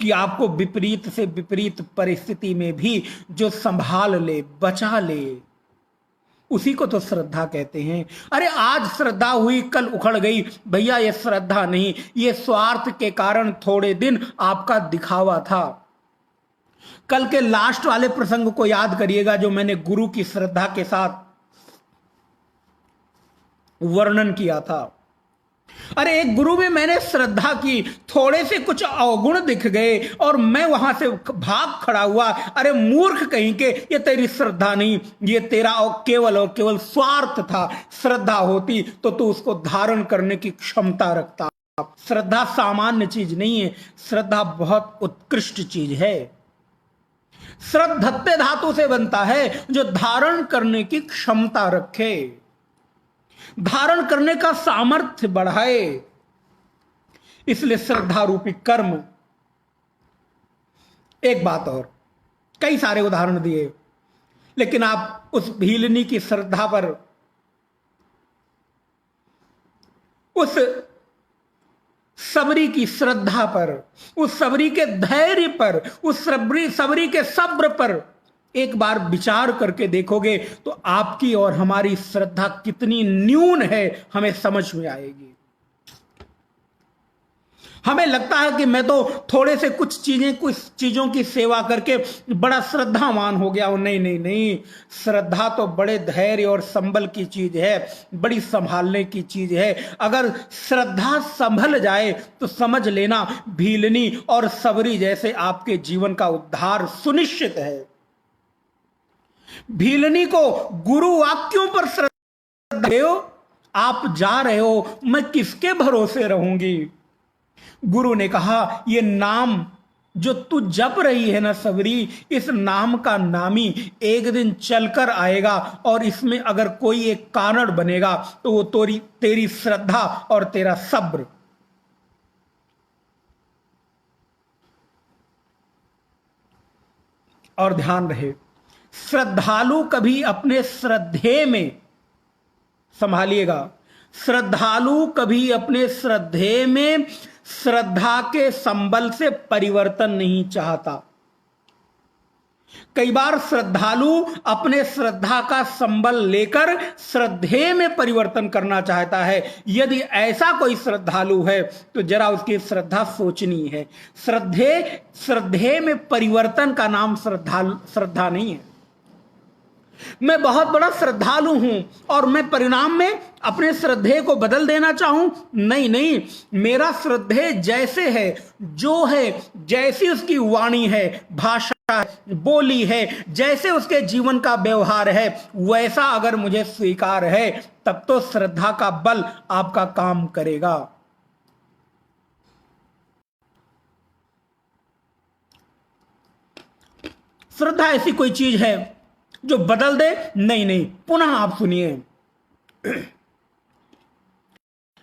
कि आपको विपरीत से विपरीत परिस्थिति में भी जो संभाल ले, बचा ले, उसी को तो श्रद्धा कहते हैं। अरे आज श्रद्धा हुई, कल उखड़ गई, भैया ये श्रद्धा नहीं, ये स्वार्थ के कारण थोड़े दिन आपका दिखावा था। कल के लास्ट वाले प्रसंग को याद करिएगा जो मैंने गुरु की श्रद्धा के साथ वर्णन किया था। अरे एक गुरु में मैंने श्रद्धा की, थोड़े से कुछ अवगुण दिख गए और मैं वहां से भाग खड़ा हुआ। अरे मूर्ख कहीं के, ये तेरी श्रद्धा नहीं, ये तेरा केवल और केवल स्वार्थ था। श्रद्धा होती तो तू उसको धारण करने की क्षमता रखता। श्रद्धा सामान्य चीज नहीं है, श्रद्धा बहुत उत्कृष्ट चीज है। श्रद्धत्ते धातु से बनता है, जो धारण करने की क्षमता रखे, धारण करने का सामर्थ्य बढ़ाए। इसलिए श्रद्धा रूपी कर्म। एक बात और, कई सारे उदाहरण दिए, लेकिन आप उस भीलनी की श्रद्धा पर, उस सबरी की श्रद्धा पर, उस सबरी के धैर्य पर, उस सबरी के सब्र पर एक बार विचार करके देखोगे तो आपकी और हमारी श्रद्धा कितनी न्यून है हमें समझ में आएगी। हमें लगता है कि मैं तो थोड़े से कुछ चीजों की सेवा करके बड़ा श्रद्धावान हो गया हूं। नहीं नहीं नहीं, श्रद्धा तो बड़े धैर्य और संबल की चीज है, बड़ी संभालने की चीज है। अगर श्रद्धा संभल जाए तो समझ लेना भीलनी और सबरी जैसे आपके जीवन का उद्धार सुनिश्चित है। भीलनी को गुरु वाक्यों पर श्रद्धा हो, आप जा रहे हो, मैं किसके भरोसे रहूंगी। गुरु ने कहा, ये नाम जो तू जप रही है ना सबरी, इस नाम का नामी एक दिन चलकर आएगा और इसमें अगर कोई एक कारण बनेगा तो वो तेरी श्रद्धा और तेरा सब्र। और ध्यान रहे, श्रद्धालु कभी अपने श्रद्धे में, संभालिएगा, श्रद्धालु कभी अपने श्रद्धे में श्रद्धा के संबल से परिवर्तन नहीं चाहता। कई बार श्रद्धालु अपने श्रद्धा का संबल लेकर श्रद्धे में परिवर्तन करना चाहता है। यदि ऐसा कोई श्रद्धालु है तो जरा उसकी श्रद्धा सोचनी है। श्रद्धे में परिवर्तन का नाम श्रद्धा नहीं है। मैं बहुत बड़ा श्रद्धालु हूं और मैं परिणाम में अपने श्रद्धे को बदल देना चाहूं, नहीं नहीं, मेरा श्रद्धे जैसे है, जो है, जैसी उसकी वाणी है, भाषा बोली है, जैसे उसके जीवन का व्यवहार है, वैसा अगर मुझे स्वीकार है, तब तो श्रद्धा का बल आपका काम करेगा। श्रद्धा ऐसी कोई चीज है जो बदल दे? नहीं नहीं। पुनः आप सुनिए,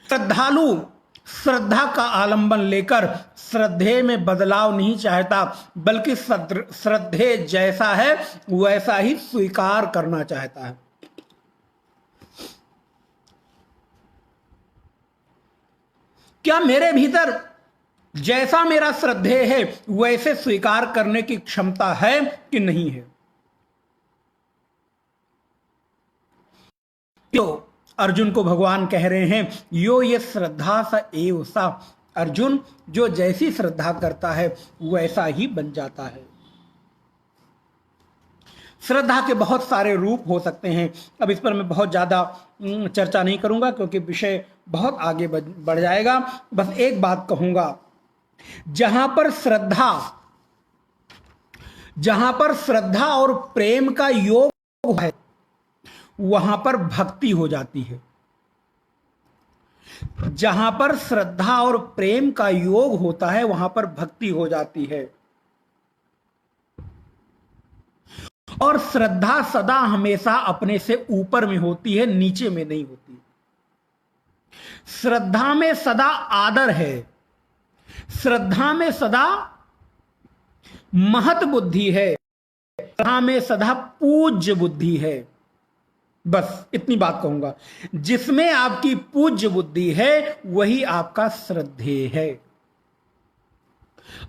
श्रद्धालु श्रद्धा का आलंबन लेकर श्रद्धे में बदलाव नहीं चाहता, बल्कि श्रद्धे जैसा है वैसा ही स्वीकार करना चाहता है। क्या मेरे भीतर जैसा मेरा श्रद्धेय है वैसे स्वीकार करने की क्षमता है कि नहीं है? तो अर्जुन को भगवान कह रहे हैं, यो ये श्रद्धा स एव सा। अर्जुन, जो जैसी श्रद्धा करता है वैसा ही बन जाता है। श्रद्धा के बहुत सारे रूप हो सकते हैं। अब इस पर मैं बहुत ज़्यादा चर्चा नहीं करूंगा क्योंकि विषय बहुत आगे बढ़ जाएगा। बस एक बात कहूंगा, जहां पर श्रद्धा और प्रेम का योग है वहां पर भक्ति हो जाती है। जहां पर श्रद्धा और प्रेम का योग होता है वहां पर भक्ति हो जाती है। और श्रद्धा सदा हमेशा अपने से ऊपर में होती है, नीचे में नहीं होती। श्रद्धा में सदा आदर है, श्रद्धा में सदा महत बुद्धि है, श्रद्धा में सदा पूज्य बुद्धि है। बस इतनी बात कहूंगा, जिसमें आपकी पूज्य बुद्धि है वही आपका श्रद्धेय है।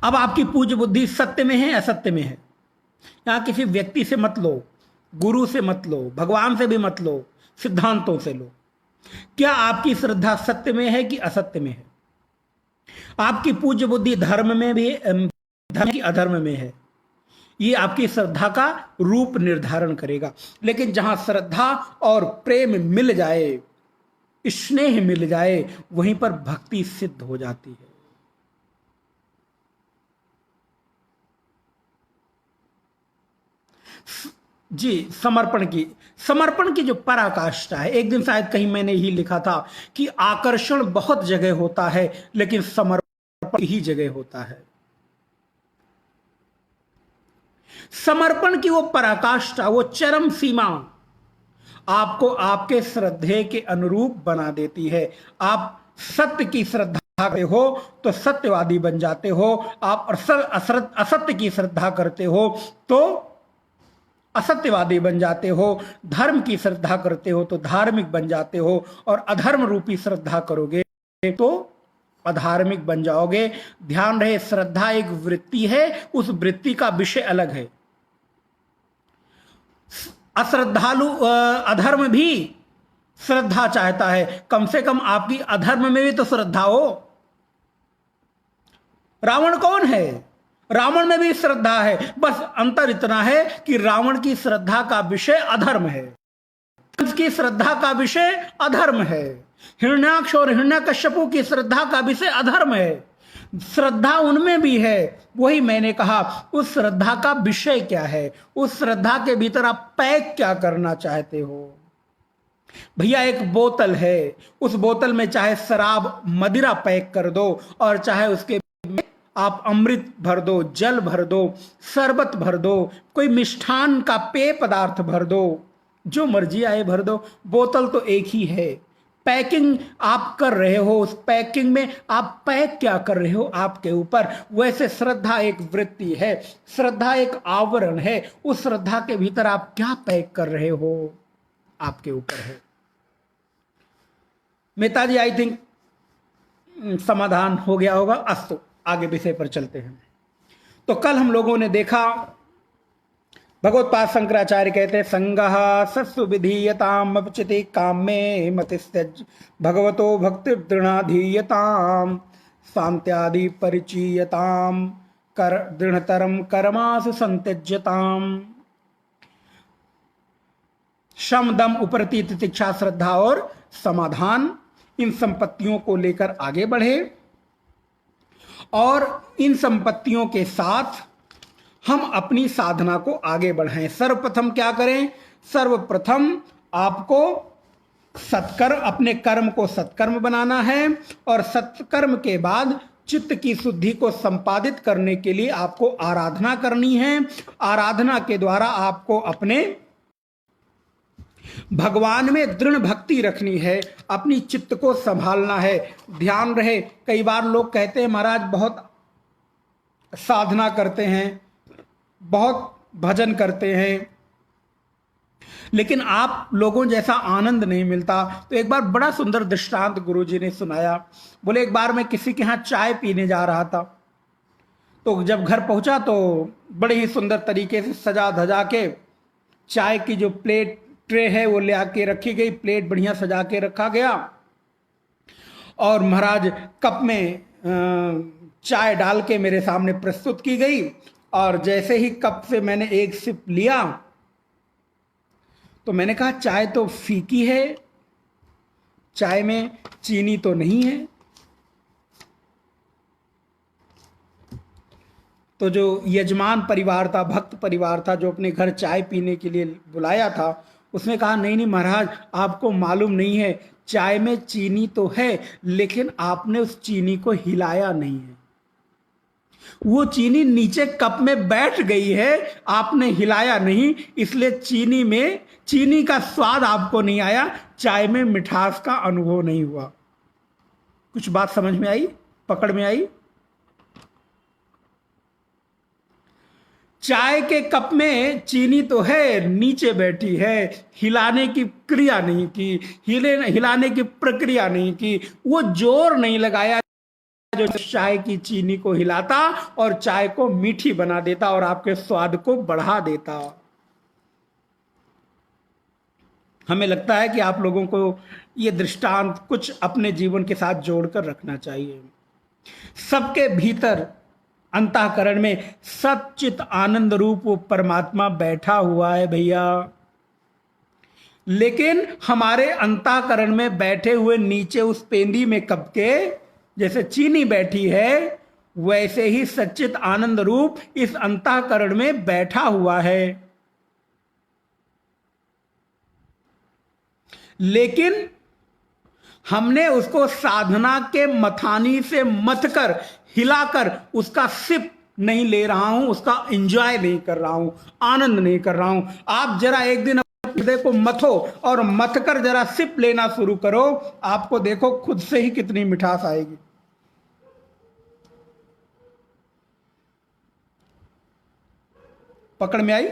अब आपकी पूज्य बुद्धि सत्य में है, असत्य में है? यहां किसी व्यक्ति से मत लो, गुरु से मत लो, भगवान से भी मत लो, सिद्धांतों से लो। क्या आपकी श्रद्धा सत्य में है कि असत्य में है? आपकी पूज्य बुद्धि धर्म में भी, धर्म की अधर्म में है, ये आपकी श्रद्धा का रूप निर्धारण करेगा। लेकिन जहां श्रद्धा और प्रेम मिल जाए, स्नेह मिल जाए, वहीं पर भक्ति सिद्ध हो जाती है। जी, समर्पण की जो पराकाष्ठा है, एक दिन शायद कहीं मैंने ही लिखा था कि आकर्षण बहुत जगह होता है लेकिन समर्पण ही जगह होता है। समर्पण की वो पराकाष्ठा, वो चरम सीमा आपको आपके श्रद्धेय के अनुरूप बना देती है। आप सत्य की श्रद्धा करते हो तो सत्यवादी बन जाते हो, आप असत्य की श्रद्धा करते हो तो असत्यवादी बन जाते हो, धर्म की श्रद्धा करते हो तो धार्मिक बन जाते हो, और अधर्म रूपी श्रद्धा करोगे तो अधार्मिक बन जाओगे। ध्यान रहे, श्रद्धा एक वृत्ति है, उस वृत्ति का विषय अलग है। अश्रद्धालु अधर्म भी श्रद्धा चाहता है, कम से कम आपकी अधर्म में भी तो श्रद्धा हो। रावण कौन है? रावण में भी श्रद्धा है, बस अंतर इतना है कि रावण की श्रद्धा का विषय अधर्म है, कंस की श्रद्धा का विषय अधर्म है, हिरण्याक्ष और हिरण्यकश्यपु की श्रद्धा का विषय अधर्म है। श्रद्धा उनमें भी है, वही मैंने कहा, उस श्रद्धा का विषय क्या है, उस श्रद्धा के भीतर आप पैक क्या करना चाहते हो। भैया एक बोतल है, उस बोतल में चाहे शराब मदिरा पैक कर दो और चाहे उसके आप अमृत भर दो, जल भर दो, शरबत भर दो, कोई मिष्ठान का पेय पदार्थ भर दो, जो मर्जी आए भर दो, बोतल तो एक ही है। पैकिंग आप कर रहे हो, उस पैकिंग में आप पैक क्या कर रहे हो आपके ऊपर। वैसे श्रद्धा एक वृत्ति है, श्रद्धा एक आवरण है, उस श्रद्धा के भीतर आप क्या पैक कर रहे हो आपके ऊपर है। मेहता जी, आई थिंक समाधान हो गया होगा। अस्तु, आगे विषय पर चलते हैं। तो कल हम लोगों ने देखा, भगवत्पाद शंकराचार्य कहते हैं, संगः सत्सु विधीयताम अपचिति कामे मतिस्त्यज भगवतो भक्ति दृढ़ाधीयताम शांत्यादि परिचीयताम कर दृढ़तरम कर्मासु संत्यज्यताम। शम दम उपरति तितिक्षा श्रद्धा और समाधान, इन संपत्तियों को लेकर आगे बढ़े और इन संपत्तियों के साथ हम अपनी साधना को आगे बढ़ाएं। सर्वप्रथम क्या करें? सर्वप्रथम आपको सत्कर्म, अपने कर्म को सत्कर्म बनाना है, और सत्कर्म के बाद चित्त की शुद्धि को संपादित करने के लिए आपको आराधना करनी है। आराधना के द्वारा आपको अपने भगवान में दृढ़ भक्ति रखनी है, अपनी चित्त को संभालना है। ध्यान रहे, कई बार लोग कहते हैं महाराज बहुत साधना करते हैं, बहुत भजन करते हैं, लेकिन आप लोगों जैसा आनंद नहीं मिलता। तो एक बार बड़ा सुंदर दृष्टांत गुरुजी ने सुनाया। बोले एक बार मैं किसी के यहाँ चाय पीने जा रहा था, तो जब घर पहुंचा तो बड़े ही सुंदर तरीके से सजा धजा के चाय की जो प्लेट ट्रे है वो ले आके रखी गई, प्लेट बढ़िया सजा के रखा गया, और महाराज कप में चाय डाल के मेरे सामने प्रस्तुत की गई। और जैसे ही कप से मैंने एक सिप लिया तो मैंने कहा चाय तो फीकी है, चाय में चीनी तो नहीं है। तो जो यजमान परिवार था, भक्त परिवार था, जो अपने घर चाय पीने के लिए बुलाया था, उसने कहा नहीं नहीं महाराज, आपको मालूम नहीं है, चाय में चीनी तो है, लेकिन आपने उस चीनी को हिलाया नहीं है। वो चीनी नीचे कप में बैठ गई है, आपने हिलाया नहीं, इसलिए चीनी का स्वाद आपको नहीं आया, चाय में मिठास का अनुभव नहीं हुआ। कुछ बात समझ में आई, पकड़ में आई? चाय के कप में चीनी तो है, नीचे बैठी है, हिलाने की क्रिया नहीं की, हिलाने की प्रक्रिया नहीं की, वो जोर नहीं लगाया जो चाय की चीनी को हिलाता और चाय को मीठी बना देता और आपके स्वाद को बढ़ा देता। हमें लगता है कि आप लोगों को ये दृष्टांत कुछ अपने जीवन के साथ जोड़कर रखना चाहिए। सबके भीतर अंतःकरण में सच्चित आनंद रूप वो परमात्मा बैठा हुआ है भैया, लेकिन हमारे अंतःकरण में बैठे हुए नीचे उस पेंदी में कप के जैसे चीनी बैठी है, वैसे ही सच्चित आनंद रूप इस अंतःकरण में बैठा हुआ है। लेकिन हमने उसको साधना के मथानी से मथकर हिलाकर उसका सिप नहीं ले रहा हूं, उसका एंजॉय नहीं कर रहा हूं, आनंद नहीं कर रहा हूं। आप जरा एक दिन हृदय को मथो और मथकर जरा सिप लेना शुरू करो, आपको देखो खुद से ही कितनी मिठास आएगी। पकड़ में आई?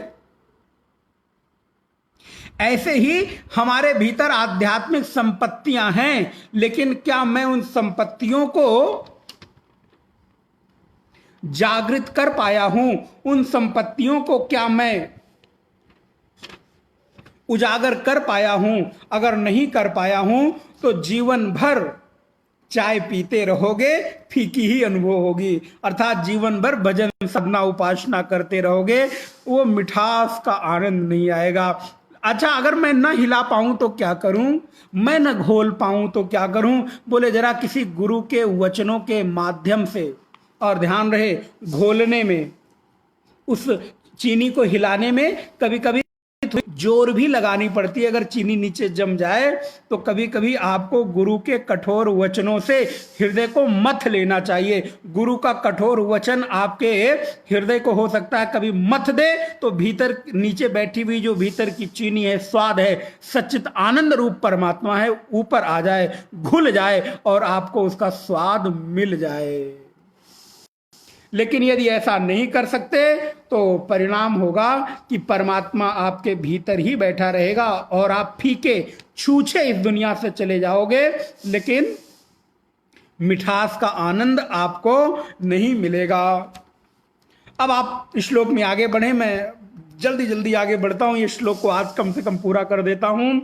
ऐसे ही हमारे भीतर आध्यात्मिक संपत्तियां हैं, लेकिन क्या मैं उन संपत्तियों को जागृत कर पाया हूं? उन संपत्तियों को क्या मैं उजागर कर पाया हूं? अगर नहीं कर पाया हूं तो जीवन भर चाय पीते रहोगे, फीकी ही अनुभव होगी। अर्थात जीवन भर भजन साधना उपासना करते रहोगे, वो मिठास का आनंद नहीं आएगा। अच्छा, अगर मैं न हिला पाऊं तो क्या करूं? मैं न घोल पाऊं तो क्या करूं? बोले जरा किसी गुरु के वचनों के माध्यम से, और ध्यान रहे घोलने में, उस चीनी को हिलाने में कभी कभी जोर भी लगानी पड़ती है। अगर चीनी नीचे जम जाए तो कभी कभी आपको गुरु के कठोर वचनों से हृदय को मथ लेना चाहिए। गुरु का कठोर वचन आपके हृदय को हो सकता है कभी मथ दे, तो भीतर नीचे बैठी हुई जो भीतर की चीनी है, स्वाद है, सच्चित आनंद रूप परमात्मा है, ऊपर आ जाए, घुल जाए और आपको उसका स्वाद मिल जाए। लेकिन यदि ऐसा नहीं कर सकते तो परिणाम होगा कि परमात्मा आपके भीतर ही बैठा रहेगा और आप फीके छूछे इस दुनिया से चले जाओगे, लेकिन मिठास का आनंद आपको नहीं मिलेगा। अब आप श्लोक में आगे बढ़े, मैं जल्दी जल्दी आगे बढ़ता हूं, ये श्लोक को आज कम से कम पूरा कर देता हूं।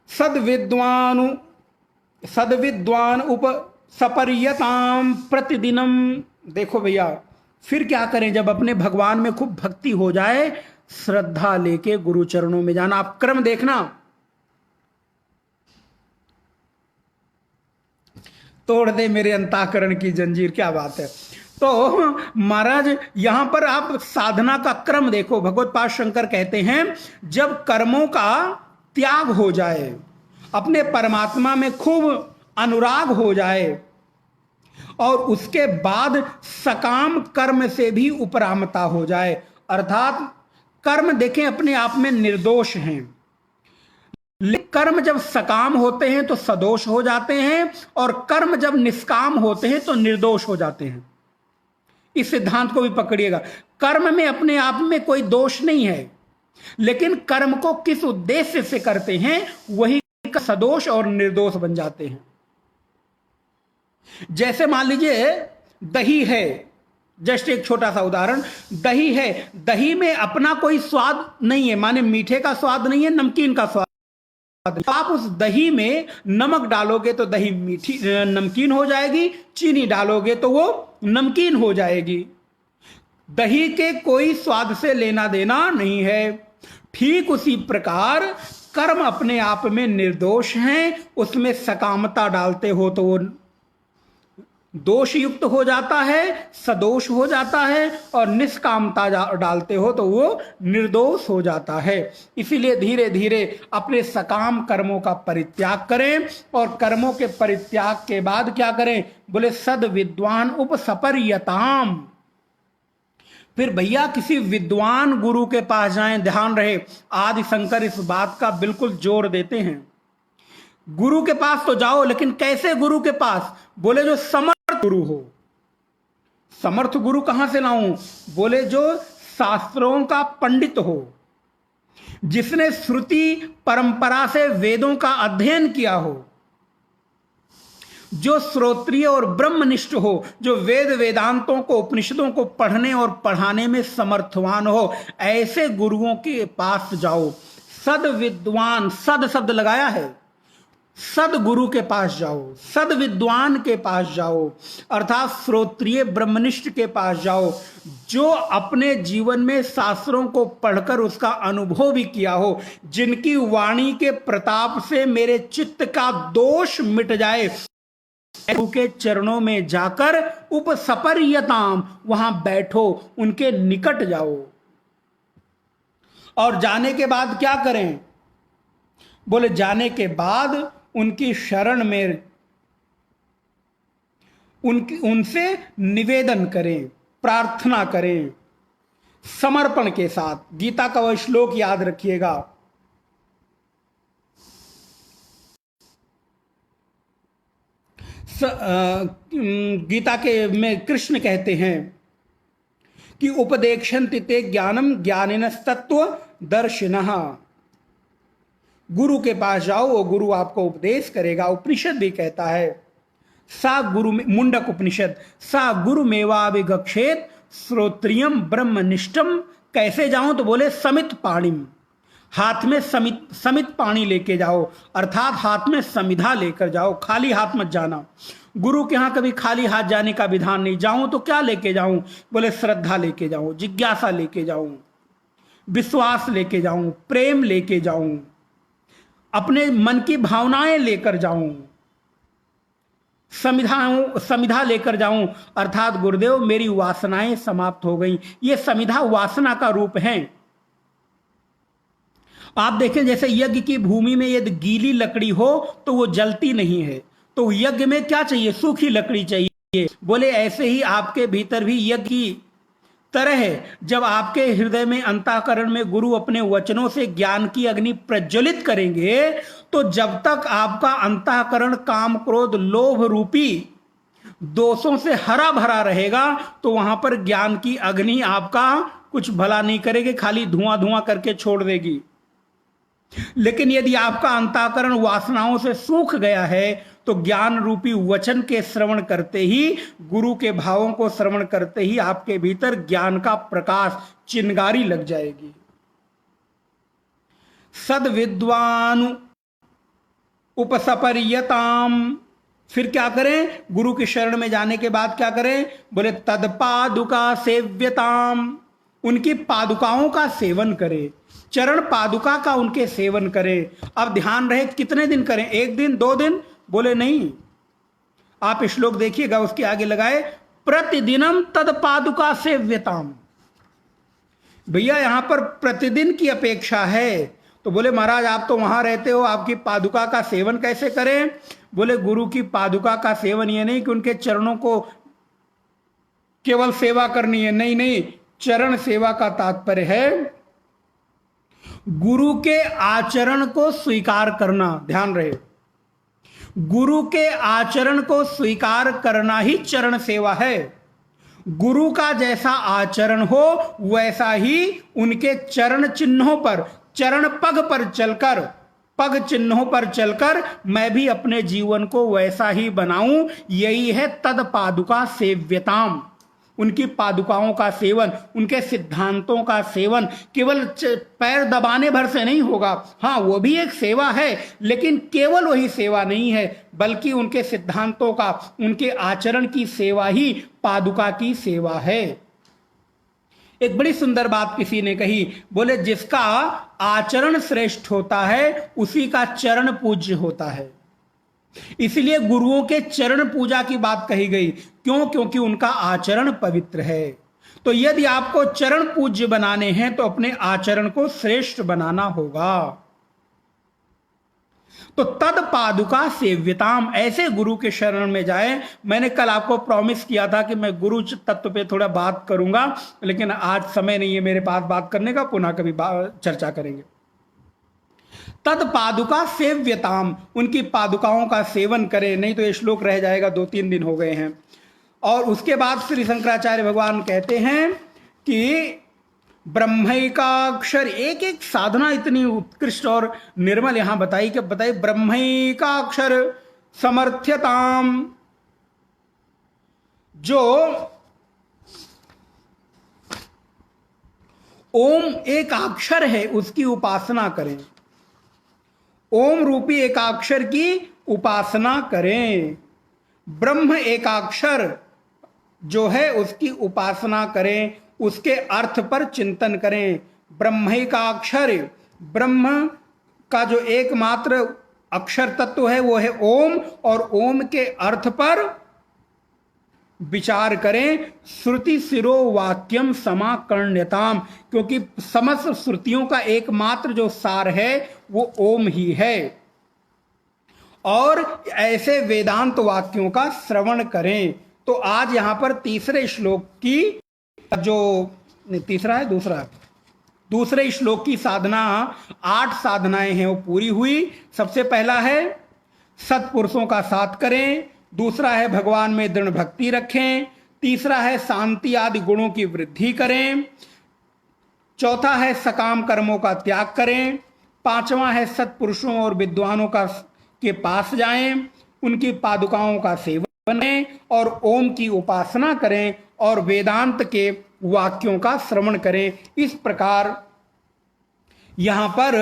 सद्विद्वान उप सपर्यताम प्रतिदिनम। देखो भैया, फिर क्या करें? जब अपने भगवान में खूब भक्ति हो जाए, श्रद्धा लेके गुरु चरणों में जाना। आप क्रम देखना, तोड़ दे मेरे अंतःकरण की जंजीर। क्या बात है! तो महाराज यहां पर आप साधना का क्रम देखो। भगवत पाद शंकर कहते हैं जब कर्मों का त्याग हो जाए, अपने परमात्मा में खूब अनुराग हो जाए, और उसके बाद सकाम कर्म से भी उपरामता हो जाए, अर्थात कर्म देखें अपने आप में निर्दोष हैं, लेकिन कर्म जब सकाम होते हैं तो सदोष हो जाते हैं, और कर्म जब निष्काम होते हैं तो निर्दोष हो जाते हैं। इस सिद्धांत को भी पकड़िएगा। कर्म में अपने आप में कोई दोष नहीं है, लेकिन कर्म को किस उद्देश्य से करते हैं वही सदोष और निर्दोष बन जाते हैं। जैसे मान लीजिए दही है, जस्ट एक छोटा सा उदाहरण, दही है, दही में अपना कोई स्वाद नहीं है, माने मीठे का स्वाद नहीं है, नमकीन का स्वाद। आप उस दही में नमक डालोगे तो दही मीठी नमकीन हो जाएगी, चीनी डालोगे तो वो नमकीन हो जाएगी। दही के कोई स्वाद से लेना देना नहीं है। ठीक उसी प्रकार कर्म अपने आप में निर्दोष हैं, उसमें सकामता डालते हो तो वो दोष युक्त हो जाता है, सदोष हो जाता है, और निष्कामता डालते हो तो वो निर्दोष हो जाता है। इसीलिए धीरे धीरे अपने सकाम कर्मों का परित्याग करें, और कर्मों के परित्याग के बाद क्या करें, बोले सद विद्वान उपसपर्यताम। फिर भैया किसी विद्वान गुरु के पास जाएं। ध्यान रहे, आदि शंकर इस बात का बिल्कुल जोर देते हैं। गुरु के पास तो जाओ, लेकिन कैसे गुरु के पास, बोले जो समर्थ गुरु हो। समर्थ गुरु कहां से लाऊं, बोले जो शास्त्रों का पंडित हो, जिसने श्रुति परंपरा से वेदों का अध्ययन किया हो, जो श्रोत्रिय और ब्रह्मनिष्ठ हो, जो वेद वेदांतों को उपनिषदों को पढ़ने और पढ़ाने में समर्थवान हो, ऐसे गुरुओं के पास जाओ। सद विद्वान, सद शब्द लगाया है, सदगुरु के पास जाओ, सद विद्वान के पास जाओ, अर्थात श्रोत्रिय ब्रह्मनिष्ठ के पास जाओ, जो अपने जीवन में शास्त्रों को पढ़कर उसका अनुभव भी किया हो, जिनकी वाणी के प्रताप से मेरे चित्त का दोष मिट जाए। गुरु के चरणों में जाकर उपसपर्यताम, वहां बैठो, उनके निकट जाओ। और जाने के बाद क्या करें, बोले जाने के बाद उनकी शरण में उनसे निवेदन करें, प्रार्थना करें समर्पण के साथ। गीता का वह श्लोक याद रखिएगा, गीता के में कृष्ण कहते हैं कि उपदेक्षन्ति ते ज्ञानम ज्ञानिनस्तत्व दर्शिनः। गुरु के पास जाओ, वो गुरु आपको उपदेश करेगा। उपनिषद भी कहता है, सा गुरु, मुंडक उपनिषद, सा गुरु मेवाभिगक्षेत श्रोत्रियम ब्रह्मनिष्ठम। कैसे जाऊं, तो बोले समित पाणिम, हाथ में समित पानी लेके जाओ, अर्थात हाथ में समिधा लेकर जाओ, खाली हाथ मत जाना। गुरु के यहां कभी खाली हाथ जाने का विधान नहीं। जाऊं तो क्या लेके जाऊं, बोले श्रद्धा लेके जाऊं, जिज्ञासा लेके जाऊं, विश्वास लेके जाऊं, प्रेम लेके जाऊं, अपने मन की भावनाएं लेकर जाऊं, समिधा लेकर जाऊं, अर्थात गुरुदेव मेरी वासनाएं समाप्त हो गई। ये समिधा वासना का रूप है। आप देखें जैसे यज्ञ की भूमि में यदि गीली लकड़ी हो तो वो जलती नहीं है, तो यज्ञ में क्या चाहिए, सूखी लकड़ी चाहिए। बोले ऐसे ही आपके भीतर भी यज्ञ की तरह है। जब आपके हृदय में अंतःकरण में गुरु अपने वचनों से ज्ञान की अग्नि प्रज्वलित करेंगे, तो जब तक आपका अंतःकरण काम क्रोध लोभ रूपी दोषों से हरा भरा रहेगा, तो वहां पर ज्ञान की अग्नि आपका कुछ भला नहीं करेगी, खाली धुआं धुआं करके छोड़ देगी। लेकिन यदि आपका अंतःकरण वासनाओं से सूख गया है, तो ज्ञान रूपी वचन के श्रवण करते ही, गुरु के भावों को श्रवण करते ही आपके भीतर ज्ञान का प्रकाश, चिंगारी लग जाएगी। सद विद्वान उपसपर्यताम। फिर क्या करें, गुरु की शरण में जाने के बाद क्या करें, बोले तदपादुका सेव्यताम। उनकी पादुकाओं का सेवन करें, चरण पादुका का उनके सेवन करें। अब ध्यान रहे कितने दिन करें, 1 दिन 2 दिन, बोले नहीं। आप श्लोक देखिएगा, उसके आगे लगाए प्रतिदिनम तद पादुका सेव्यताम। भैया यहां पर प्रतिदिन की अपेक्षा है। तो बोले महाराज आप तो वहां रहते हो, आपकी पादुका का सेवन कैसे करें? बोले गुरु की पादुका का सेवन ये नहीं कि उनके चरणों को केवल सेवा करनी है, नहीं नहीं, चरण सेवा का तात्पर्य है गुरु के आचरण को स्वीकार करना। ध्यान रहे, गुरु के आचरण को स्वीकार करना ही चरण सेवा है। गुरु का जैसा आचरण हो वैसा ही उनके चरण चिन्हों पर, चरण पग पर चलकर, पग चिन्हों पर चलकर मैं भी अपने जीवन को वैसा ही बनाऊं। यही है तद पादुका सेव्यताम। उनकी पादुकाओं का सेवन, उनके सिद्धांतों का सेवन केवल पैर दबाने भर से नहीं होगा। हाँ वो भी एक सेवा है, लेकिन केवल वही सेवा नहीं है, बल्कि उनके सिद्धांतों का, उनके आचरण की सेवा ही पादुका की सेवा है। एक बड़ी सुंदर बात किसी ने कही, बोले जिसका आचरण श्रेष्ठ होता है उसी का चरण पूज्य होता है। इसलिए गुरुओं के चरण पूजा की बात कही गई। क्यों? क्योंकि उनका आचरण पवित्र है। तो यदि आपको चरण पूज्य बनाने हैं तो अपने आचरण को श्रेष्ठ बनाना होगा। तो तद पादुका सेव्यताम, ऐसे गुरु के शरण में जाए। मैंने कल आपको प्रॉमिस किया था कि मैं गुरु तत्व पे थोड़ा बात करूंगा, लेकिन आज समय नहीं है मेरे पास बात करने का, पुनः कभी चर्चा करेंगे। तद पादुका सेव्यताम, उनकी पादुकाओं का सेवन करें, नहीं तो ये श्लोक रह जाएगा, 2-3 दिन हो गए हैं। और उसके बाद श्री शंकराचार्य भगवान कहते हैं कि ब्रह्मैकाक्षर, एक एक साधना इतनी उत्कृष्ट और निर्मल यहां बताई कि बताइए, ब्रह्मैकाक्षर समर्थ्यताम, जो ओम एक अक्षर है उसकी उपासना करें, ओम रूपी एकाक्षर की उपासना करें। ब्रह्म एकाक्षर जो है उसकी उपासना करें, उसके अर्थ पर चिंतन करें। ब्रह्मैकाक्षर, ब्रह्म का जो एकमात्र अक्षर तत्व है वो है ओम, और ओम के अर्थ पर विचार करें। श्रुति सिरो वाक्यम समाकर्ण्यताम, क्योंकि समस्त श्रुतियों का एकमात्र जो सार है वो ओम ही है। और ऐसे वेदांत वाक्यों का श्रवण करें। तो आज यहां पर तीसरे श्लोक की जो तीसरा है, दूसरे श्लोक की साधना, 8 साधनाएं हैं वो पूरी हुई। सबसे पहला है सत्पुरुषों का साथ करें, दूसरा है भगवान में दृढ़ भक्ति रखें, तीसरा है शांति आदि गुणों की वृद्धि करें, चौथा है सकाम कर्मों का त्याग करें, पांचवा है सत्पुरुषों और विद्वानों का के पास जाएं, उनकी पादुकाओं का सेवन करें और ओम की उपासना करें और वेदांत के वाक्यों का श्रवण करें। इस प्रकार यहां पर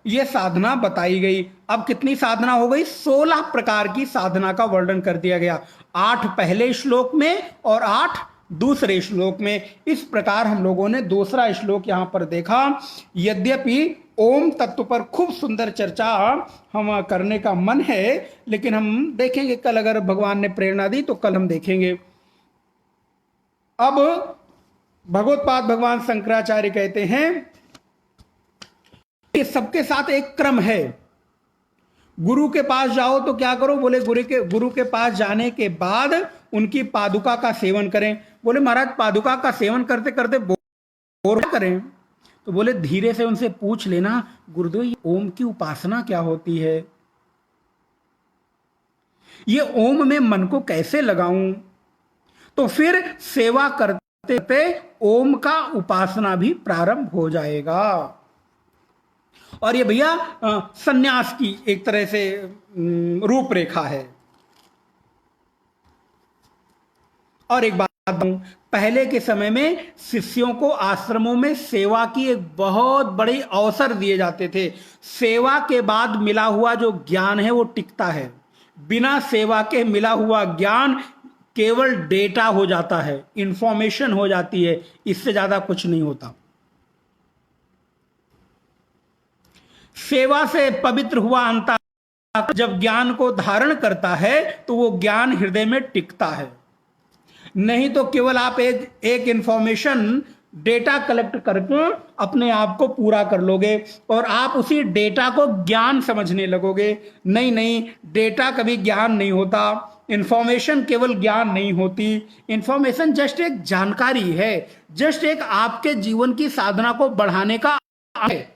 यह साधना बताई गई। अब कितनी साधना हो गई? 16 प्रकार की साधना का वर्णन कर दिया गया, 8 पहले श्लोक में और 8 दूसरे श्लोक में। इस प्रकार हम लोगों ने दूसरा श्लोक यहां पर देखा। यद्यपि ओम तत्व पर खूब सुंदर चर्चा हम करने का मन है, लेकिन हम देखेंगे कल, अगर भगवान ने प्रेरणा दी तो कल हम देखेंगे। अब भगवत्पाद भगवान शंकराचार्य कहते हैं कि सबके साथ एक क्रम है। गुरु के पास जाओ तो क्या करो? बोले गुरु के पास जाने के बाद उनकी पादुका का सेवन करें। बोले महाराज पादुका का सेवन करते करते बोर करें? तो बोले धीरे से उनसे पूछ लेना, गुरुदेव ओम की उपासना क्या होती है, ये ओम में मन को कैसे लगाऊं? तो फिर सेवा करते करते ओम का उपासना भी प्रारंभ हो जाएगा। और ये भैया सन्यास की एक तरह से रूपरेखा है। और एक बात बताऊं, पहले के समय में शिष्यों को आश्रमों में सेवा की एक बहुत बड़ी अवसर दिए जाते थे। सेवा के बाद मिला हुआ जो ज्ञान है वो टिकता है, बिना सेवा के मिला हुआ ज्ञान केवल डेटा हो जाता है, इंफॉर्मेशन हो जाती है, इससे ज्यादा कुछ नहीं होता। सेवा से पवित्र हुआ अंतः जब ज्ञान को धारण करता है तो वो ज्ञान हृदय में टिकता है। नहीं तो केवल आप एक इंफॉर्मेशन डेटा कलेक्ट करके अपने आप को पूरा कर लोगे और आप उसी डेटा को ज्ञान समझने लगोगे। नहीं नहीं, डेटा कभी ज्ञान नहीं होता, इंफॉर्मेशन केवल ज्ञान नहीं होती। इंफॉर्मेशन जस्ट एक जानकारी है, जस्ट एक आपके जीवन की साधना को बढ़ाने का है।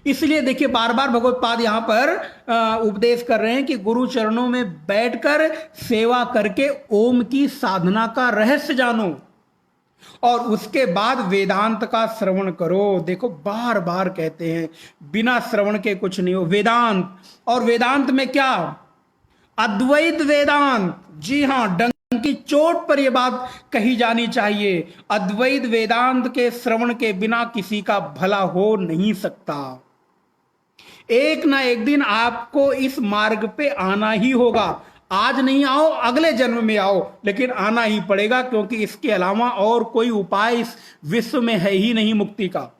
इसलिए देखिए बार बार भगवत पाद यहां पर उपदेश कर रहे हैं कि गुरु चरणों में बैठकर सेवा करके ओम की साधना का रहस्य जानो और उसके बाद वेदांत का श्रवण करो। देखो बार बार कहते हैं बिना श्रवण के कुछ नहीं हो। वेदांत, और वेदांत में क्या? अद्वैत वेदांत। जी हां, डंक की चोट पर यह बात कही जानी चाहिए। अद्वैत वेदांत के श्रवण के बिना किसी का भला हो नहीं सकता। एक ना एक दिन आपको इस मार्ग पे आना ही होगा। आज नहीं आओ, अगले जन्म में आओ, लेकिन आना ही पड़ेगा, क्योंकि इसके अलावा और कोई उपाय इस विश्व में है ही नहीं मुक्ति का।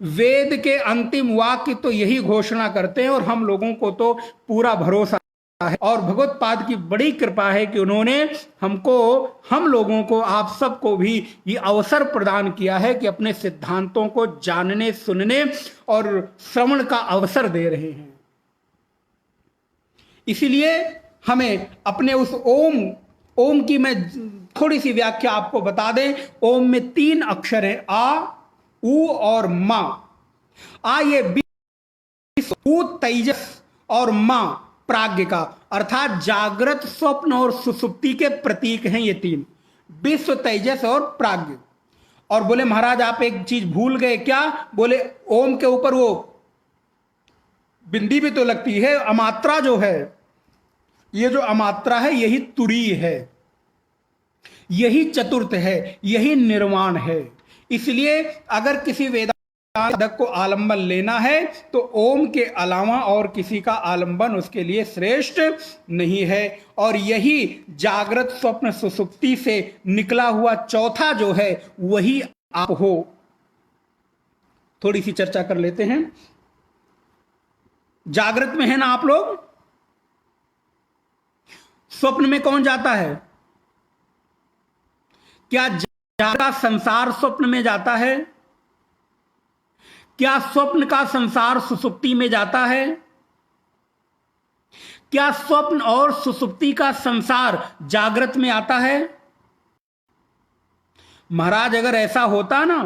वेद के अंतिम वाक्य तो यही घोषणा करते हैं और हम लोगों को तो पूरा भरोसा है। और भगवत पाद की बड़ी कृपा है कि उन्होंने हमको, हम लोगों को, आप सबको भी ये अवसर प्रदान किया है कि अपने सिद्धांतों को जानने, सुनने और श्रवण का अवसर दे रहे हैं। इसीलिए हमें अपने उस ओम की मैं थोड़ी सी व्याख्या आपको बता दें। ओम में 3 अक्षर है, आ, उ और मा। आ ये उ तेजस और मा प्राज्ञ का, अर्थात जागृत, स्वप्न और सुसुप्ति के प्रतीक हैं ये 3, विश्व, तेजस और प्राज्ञ। और बोले महाराज आप एक चीज भूल गए, क्या? बोले ओम के ऊपर वो बिंदी भी तो लगती है, अमात्रा जो है, ये जो अमात्रा है यही तुरी है, यही चतुर्थ है, यही निर्वाण है। इसलिए अगर किसी वेदांतक को आलंबन लेना है तो ओम के अलावा और किसी का आलंबन उसके लिए श्रेष्ठ नहीं है। और यही जागृत, स्वप्न, सुसुप्ति से निकला हुआ चौथा जो है वही आप हो। थोड़ी सी चर्चा कर लेते हैं। जागृत में है ना आप लोग, स्वप्न में कौन जाता है? क्या जागृत संसार स्वप्न में जाता है? क्या स्वप्न का संसार सुसुप्ति में जाता है? क्या स्वप्न और सुसुप्ति का संसार जागृत में आता है? महाराज अगर ऐसा होता ना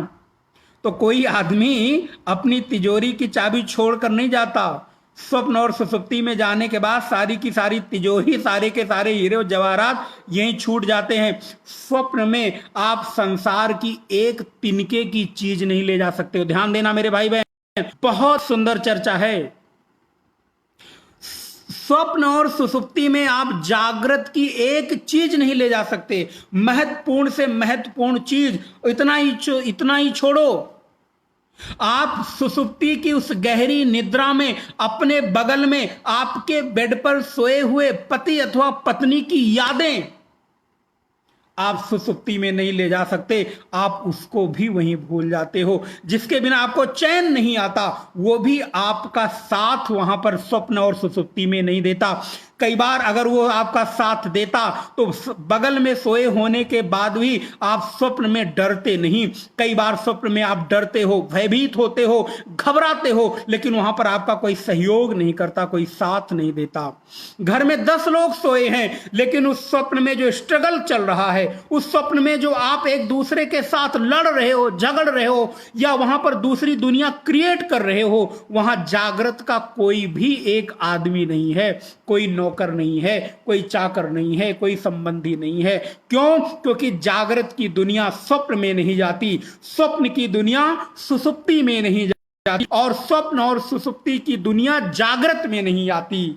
तो कोई आदमी अपनी तिजोरी की चाबी छोड़कर नहीं जाता। स्वप्न और सुसुप्ति में जाने के बाद सारी की सारी तिजोरी, सारे के सारे हीरे और जवाहरात यहीं छूट जाते हैं। स्वप्न में आप संसार की एक तिनके की चीज नहीं ले जा सकते हो। ध्यान देना मेरे भाई बहन, बहुत सुंदर चर्चा है। स्वप्न और सुसुप्ति में आप जागृत की एक चीज नहीं ले जा सकते। महत्वपूर्ण से महत्वपूर्ण चीज इतना ही छोड़ो, आप सुसुप्ति की उस गहरी निद्रा में अपने बगल में आपके बेड पर सोए हुए पति अथवा पत्नी की यादें आप सुसुप्ति में नहीं ले जा सकते। आप उसको भी वहीं भूल जाते हो। जिसके बिना आपको चैन नहीं आता वो भी आपका साथ वहां पर स्वप्न और सुसुप्ति में नहीं देता। कई बार अगर वो आपका साथ देता तो बगल में सोए होने के बाद भी आप स्वप्न में डरते नहीं। कई बार स्वप्न में आप डरते हो, भयभीत होते हो, घबराते हो, लेकिन वहां पर आपका कोई सहयोग नहीं करता, कोई साथ नहीं देता। घर में 10 लोग सोए हैं, लेकिन उस स्वप्न में जो स्ट्रगल चल रहा है, उस स्वप्न में जो आप एक दूसरे के साथ लड़ रहे हो, झगड़ रहे हो, या वहां पर दूसरी दुनिया क्रिएट कर रहे हो, वहां जागृत का कोई भी एक आदमी नहीं है, कोई नौकर नहीं है, कोई चाकर नहीं है, कोई संबंधी नहीं है। क्यों? क्योंकि जागृत की दुनिया स्वप्न में नहीं जाती, स्वप्न की दुनिया सुसुप्ति में नहीं जाती, और स्वप्न और सुसुप्ति की दुनिया जागृत में नहीं आती।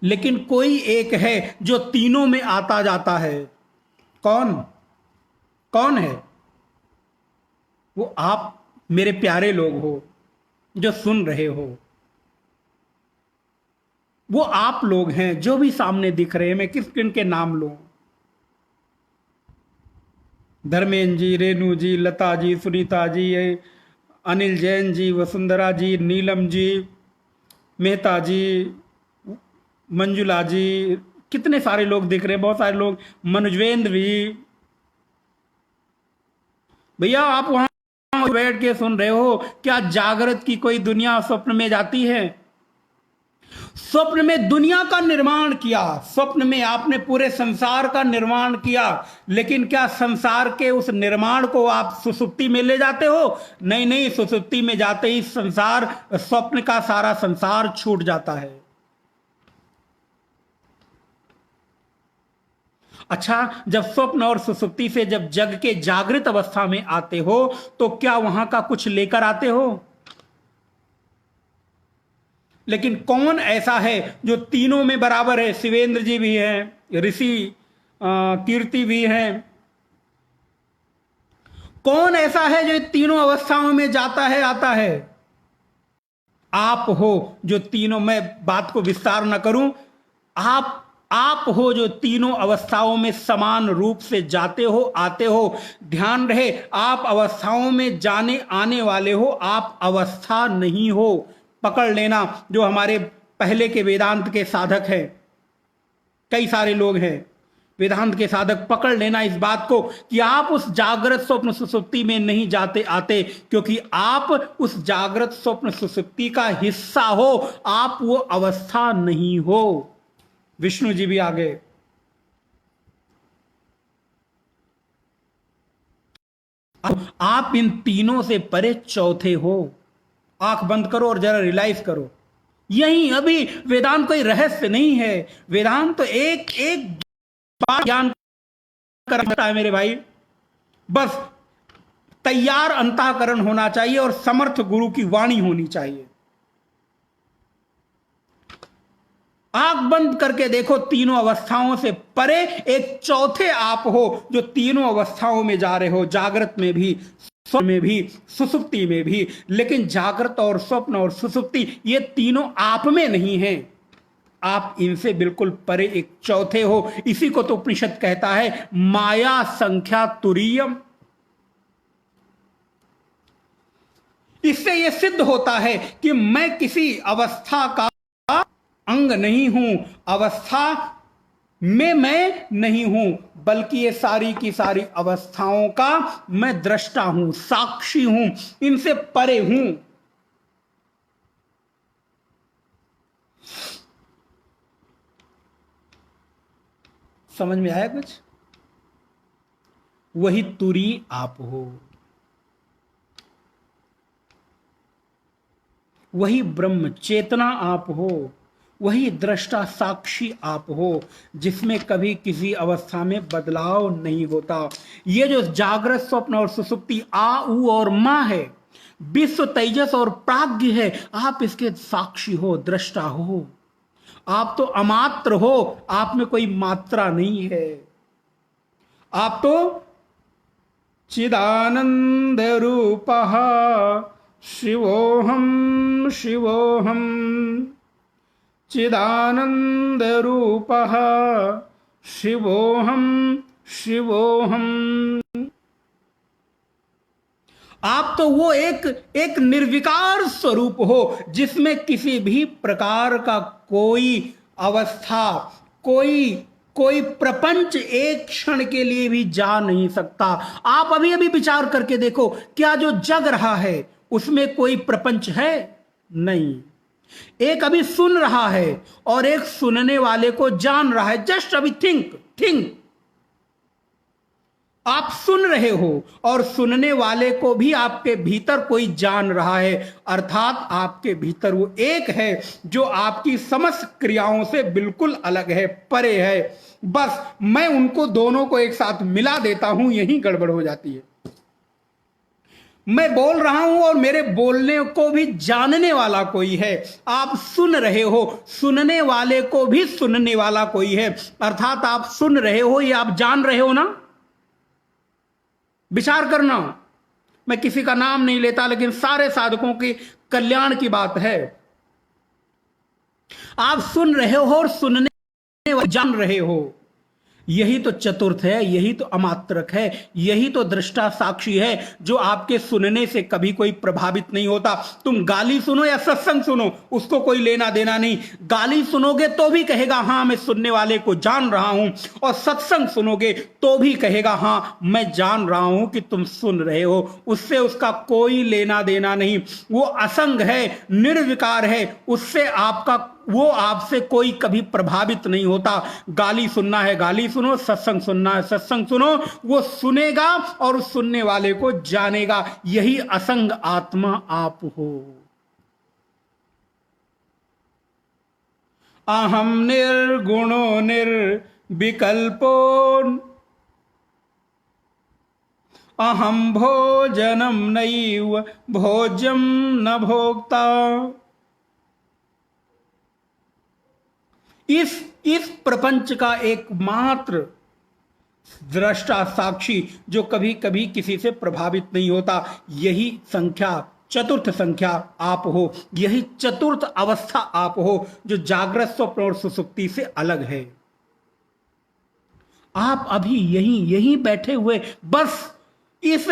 लेकिन कोई एक है जो तीनों में आता जाता है। कौन है वो? आप मेरे प्यारे लोग हो जो सुन रहे हो, वो आप लोग हैं जो भी सामने दिख रहे हैं। मैं किन के नाम लूं? धर्मेंद्र जी, रेणु जी, लता जी, सुनीता जी, अनिल जैन जी, वसुंधरा जी, नीलम जी, मेहता जी, मंजुला जी, कितने सारे लोग दिख रहे हैं, बहुत सारे लोग, मनोजवेंद्र भी। भैया आप वहां बैठ के सुन रहे हो, क्या जागृत की कोई दुनिया स्वप्न में जाती है? स्वप्न में दुनिया का निर्माण किया, स्वप्न में आपने पूरे संसार का निर्माण किया, लेकिन क्या संसार के उस निर्माण को आप सुसुप्ति में ले जाते हो? नहीं नहीं, सुसुप्ति में जाते ही संसार, स्वप्न का सारा संसार छूट जाता है। अच्छा, जब स्वप्न और सुसुप्ति से जब जग के जागृत अवस्था में आते हो तो क्या वहां का कुछ लेकर आते हो? लेकिन कौन ऐसा है जो तीनों में बराबर है? शिवेंद्र जी भी हैं, ऋषि कीर्ति भी हैं। कौन ऐसा है जो तीनों अवस्थाओं में जाता है आता है? आप हो जो तीनों, मैं बात को विस्तार न करूं, आप हो जो तीनों अवस्थाओं में समान रूप से जाते हो आते हो। ध्यान रहे, आप अवस्थाओं में जाने आने वाले हो, आप अवस्था नहीं हो। पकड़ लेना, जो हमारे पहले के वेदांत के साधक हैं, कई सारे लोग हैं वेदांत के साधक, पकड़ लेना इस बात को कि आप उस जागृत स्वप्न सुसुप्ति में नहीं जाते आते, क्योंकि आप उस जागृत स्वप्न सुसुप्ति का हिस्सा हो, आप वो अवस्था नहीं हो। विष्णु जी भी आगे, आप इन तीनों से परे चौथे हो। आंख बंद करो और जरा रियलाइज करो, यही अभी वेदांत कोई रहस्य नहीं है। वेदांत तो एक एक बात ज्ञान करता है मेरे भाई, बस तैयार अंतःकरण होना चाहिए और समर्थ गुरु की वाणी होनी चाहिए। आंख बंद करके देखो, तीनों अवस्थाओं से परे एक चौथे आप हो जो तीनों अवस्थाओं में जा रहे हो, जागृत में भी, स्वप्न में भी, सुसुप्ति में भी। लेकिन जागृत और स्वप्न और सुसुप्ति ये तीनों आप में नहीं है, आप इनसे बिल्कुल परे एक चौथे हो। इसी को तो उपनिषद कहता है माया संख्या तुरीयम। इससे यह सिद्ध होता है कि मैं किसी अवस्था का अंग नहीं हूं, अवस्था में मैं नहीं हूं, बल्कि ये सारी की सारी अवस्थाओं का मैं दृष्टा हूं, साक्षी हूं, इनसे परे हूं। समझ में आया कुछ? वही तुरी आप हो, वही ब्रह्म चेतना आप हो, वही दृष्टा साक्षी आप हो, जिसमें कभी किसी अवस्था में बदलाव नहीं होता। ये जो जागृत स्वप्न और सुसुप्ति आ ऊ और मां है, विश्व तेजस और प्राज्ञ है, आप इसके साक्षी हो, दृष्टा हो। आप तो अमात्र हो, आप में कोई मात्रा नहीं है। आप तो चिदानंद रूपः शिवोहम शिवोहम, चिदानंद रूपः शिवोहम शिवोहम। आप तो वो एक निर्विकार स्वरूप हो, जिसमें किसी भी प्रकार का कोई अवस्था, कोई प्रपंच एक क्षण के लिए भी जा नहीं सकता। आप अभी अभी विचार करके देखो, क्या जो जग रहा है उसमें कोई प्रपंच है? नहीं। एक अभी सुन रहा है और एक सुनने वाले को जान रहा है। जस्ट अभी थिंक, आप सुन रहे हो और सुनने वाले को भी आपके भीतर कोई जान रहा है, अर्थात आपके भीतर वो एक है जो आपकी समस्त क्रियाओं से बिल्कुल अलग है, परे है। बस मैं उनको दोनों को एक साथ मिला देता हूं, यही गड़बड़ हो जाती है। मैं बोल रहा हूं और मेरे बोलने को भी जानने वाला कोई है। आप सुन रहे हो, सुनने वाले को भी सुनने वाला कोई है, अर्थात आप सुन रहे हो, ये आप जान रहे हो ना। विचार करना, मैं किसी का नाम नहीं लेता, लेकिन सारे साधकों के कल्याण की बात है। आप सुन रहे हो और सुनने जान रहे हो, यही तो चतुर्थ है, यही तो अमात्रक है, यही तो दृष्टा साक्षी है जो आपके सुनने से कभी कोई प्रभावित नहीं होता। तुम गाली सुनो या सत्संग सुनो, उसको कोई लेना देना नहीं। गाली सुनोगे तो भी कहेगा हाँ मैं सुनने वाले को जान रहा हूं, और सत्संग सुनोगे तो भी कहेगा हाँ मैं जान रहा हूं कि तुम सुन रहे हो। उससे उसका कोई लेना देना नहीं। वो असंग है, निर्विकार है, उससे आपका वो आपसे कोई कभी प्रभावित नहीं होता। गाली सुनना है गाली सुनो, सत्संग सुनना है सत्संग सुनो, वो सुनेगा और उस सुनने वाले को जानेगा। यही असंग आत्मा आप हो। अहम निर्गुणो निर्विकल्पो अहम भोजनम नैव भोज्यम न भोक्ता। इस प्रपंच का एकमात्र दृष्टा साक्षी जो कभी कभी किसी से प्रभावित नहीं होता, यही संख्या चतुर्थ संख्या आप हो। यही चतुर्थ अवस्था आप हो जो जागृत, स्वप्न और सुसुप्ति से अलग है। आप अभी यहीं बैठे हुए बस इस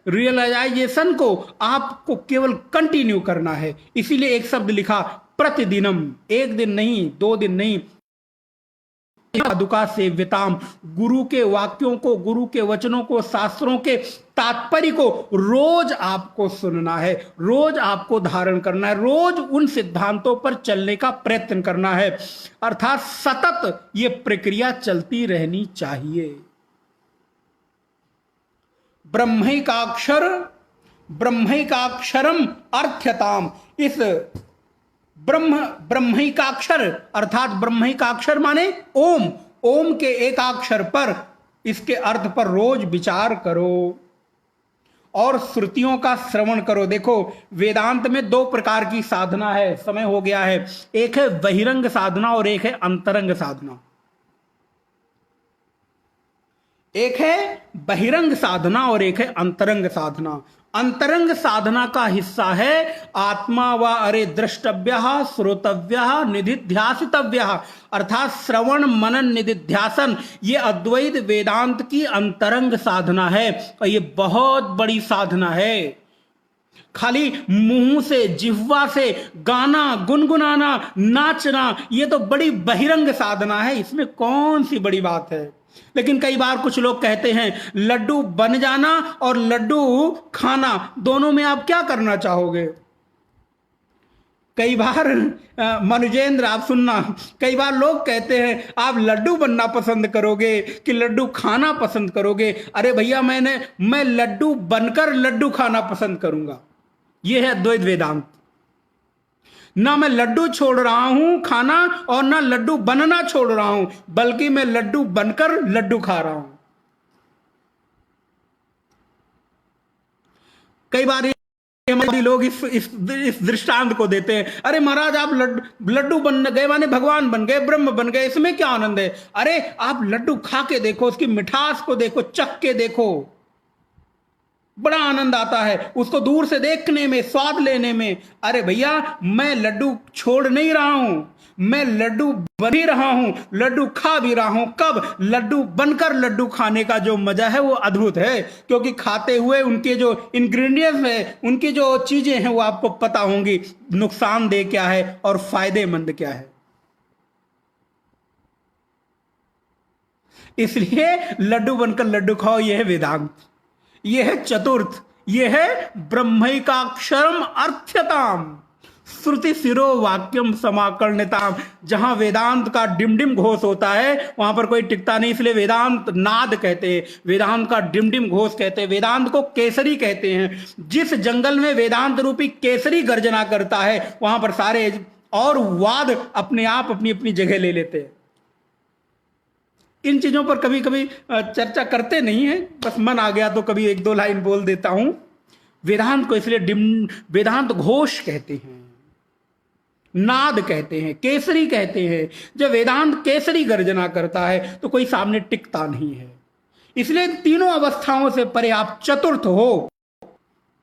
रियलाइजेशन को आपको केवल कंटिन्यू करना है। इसीलिए एक शब्द लिखा प्रतिदिनम, एक दिन नहीं, 2 दिन नहीं, पादुका सेव्यताम। गुरु के वाक्यों को, गुरु के वचनों को, शास्त्रों के तात्पर्य को रोज आपको सुनना है, रोज आपको धारण करना है, रोज उन सिद्धांतों पर चलने का प्रयत्न करना है। अर्थात सतत ये प्रक्रिया चलती रहनी चाहिए। ब्रह्मैकाक्षरम अर्थ्यताम। इस ब्रह्मैकाक्षर अर्थात ब्रह्मैकाक्षर माने ओम, ओम के एकाक्षर पर, इसके अर्थ पर रोज विचार करो और श्रुतियों का श्रवण करो। देखो वेदांत में 2 प्रकार की साधना है, समय हो गया है। एक है बहिरंग साधना और एक है अंतरंग साधना। एक है बहिरंग साधना और एक है अंतरंग साधना। अंतरंग साधना का हिस्सा है आत्मा व अरे द्रष्टव्य, श्रोतव्य, निधिध्यासितव्य, अर्थात श्रवण मनन निधिध्यासन। ये अद्वैत वेदांत की अंतरंग साधना है और ये बहुत बड़ी साधना है। खाली मुंह से, जिह्वा से गाना, गुनगुनाना, नाचना, ये तो बड़ी बहिरंग साधना है। इसमें कौन सी बड़ी बात है। लेकिन कई बार कुछ लोग कहते हैं लड्डू बन जाना और लड्डू खाना, दोनों में आप क्या करना चाहोगे। कई बार मनुजेंद्र आप सुनना, कई बार लोग कहते हैं आप लड्डू बनना पसंद करोगे कि लड्डू खाना पसंद करोगे। अरे भैया मैं लड्डू बनकर लड्डू खाना पसंद करूंगा। यह है अद्वैत वेदांत। ना मैं लड्डू छोड़ रहा हूं खाना और ना लड्डू बनना छोड़ रहा हूं, बल्कि मैं लड्डू बनकर लड्डू खा रहा हूं। कई बार हमारे लोग इस दृष्टांत को देते हैं, अरे महाराज आप लड्डू बन गए माने भगवान बन गए, ब्रह्म बन गए, इसमें क्या आनंद है। अरे आप लड्डू खा के देखो, उसकी मिठास को देखो, चख के देखो, बड़ा आनंद आता है उसको दूर से देखने में, स्वाद लेने में। अरे भैया मैं लड्डू छोड़ नहीं रहा हूं, मैं लड्डू बन ही रहा हूं, लड्डू खा भी रहा हूं। कब? लड्डू बनकर लड्डू खाने का जो मजा है वो अद्भुत है, क्योंकि खाते हुए उनके जो इंग्रेडिएंट्स है, उनकी जो चीजें हैं वो आपको पता होंगी, नुकसानदेह क्या है और फायदेमंद क्या है। इसलिए लड्डू बनकर लड्डू खाओ, यह है वेदांत, यह है चतुर्थ, यह है ब्रह्मैकाक्षरम अर्थ्यताम श्रुति शिरो वाक्यम समाकर्ण्यताम। जहां वेदांत का डिमडिम घोष होता है वहां पर कोई टिकता नहीं, इसलिए वेदांत नाद कहते हैं, वेदांत का डिमडिम घोष कहते हैं, वेदांत को केसरी कहते हैं। जिस जंगल में वेदांत रूपी केसरी गर्जना करता है वहां पर सारे और वाद अपने आप अपनी अपनी जगह ले लेते हैं। इन चीजों पर कभी कभी चर्चा करते नहीं है, बस मन आ गया तो कभी 1-2 लाइन बोल देता हूं। वेदांत को इसलिए वेदांत घोष कहते हैं, नाद कहते हैं, केसरी कहते हैं। जब वेदांत केसरी गर्जना करता है तो कोई सामने टिकता नहीं है। इसलिए तीनों अवस्थाओं से परे आप चतुर्थ हो,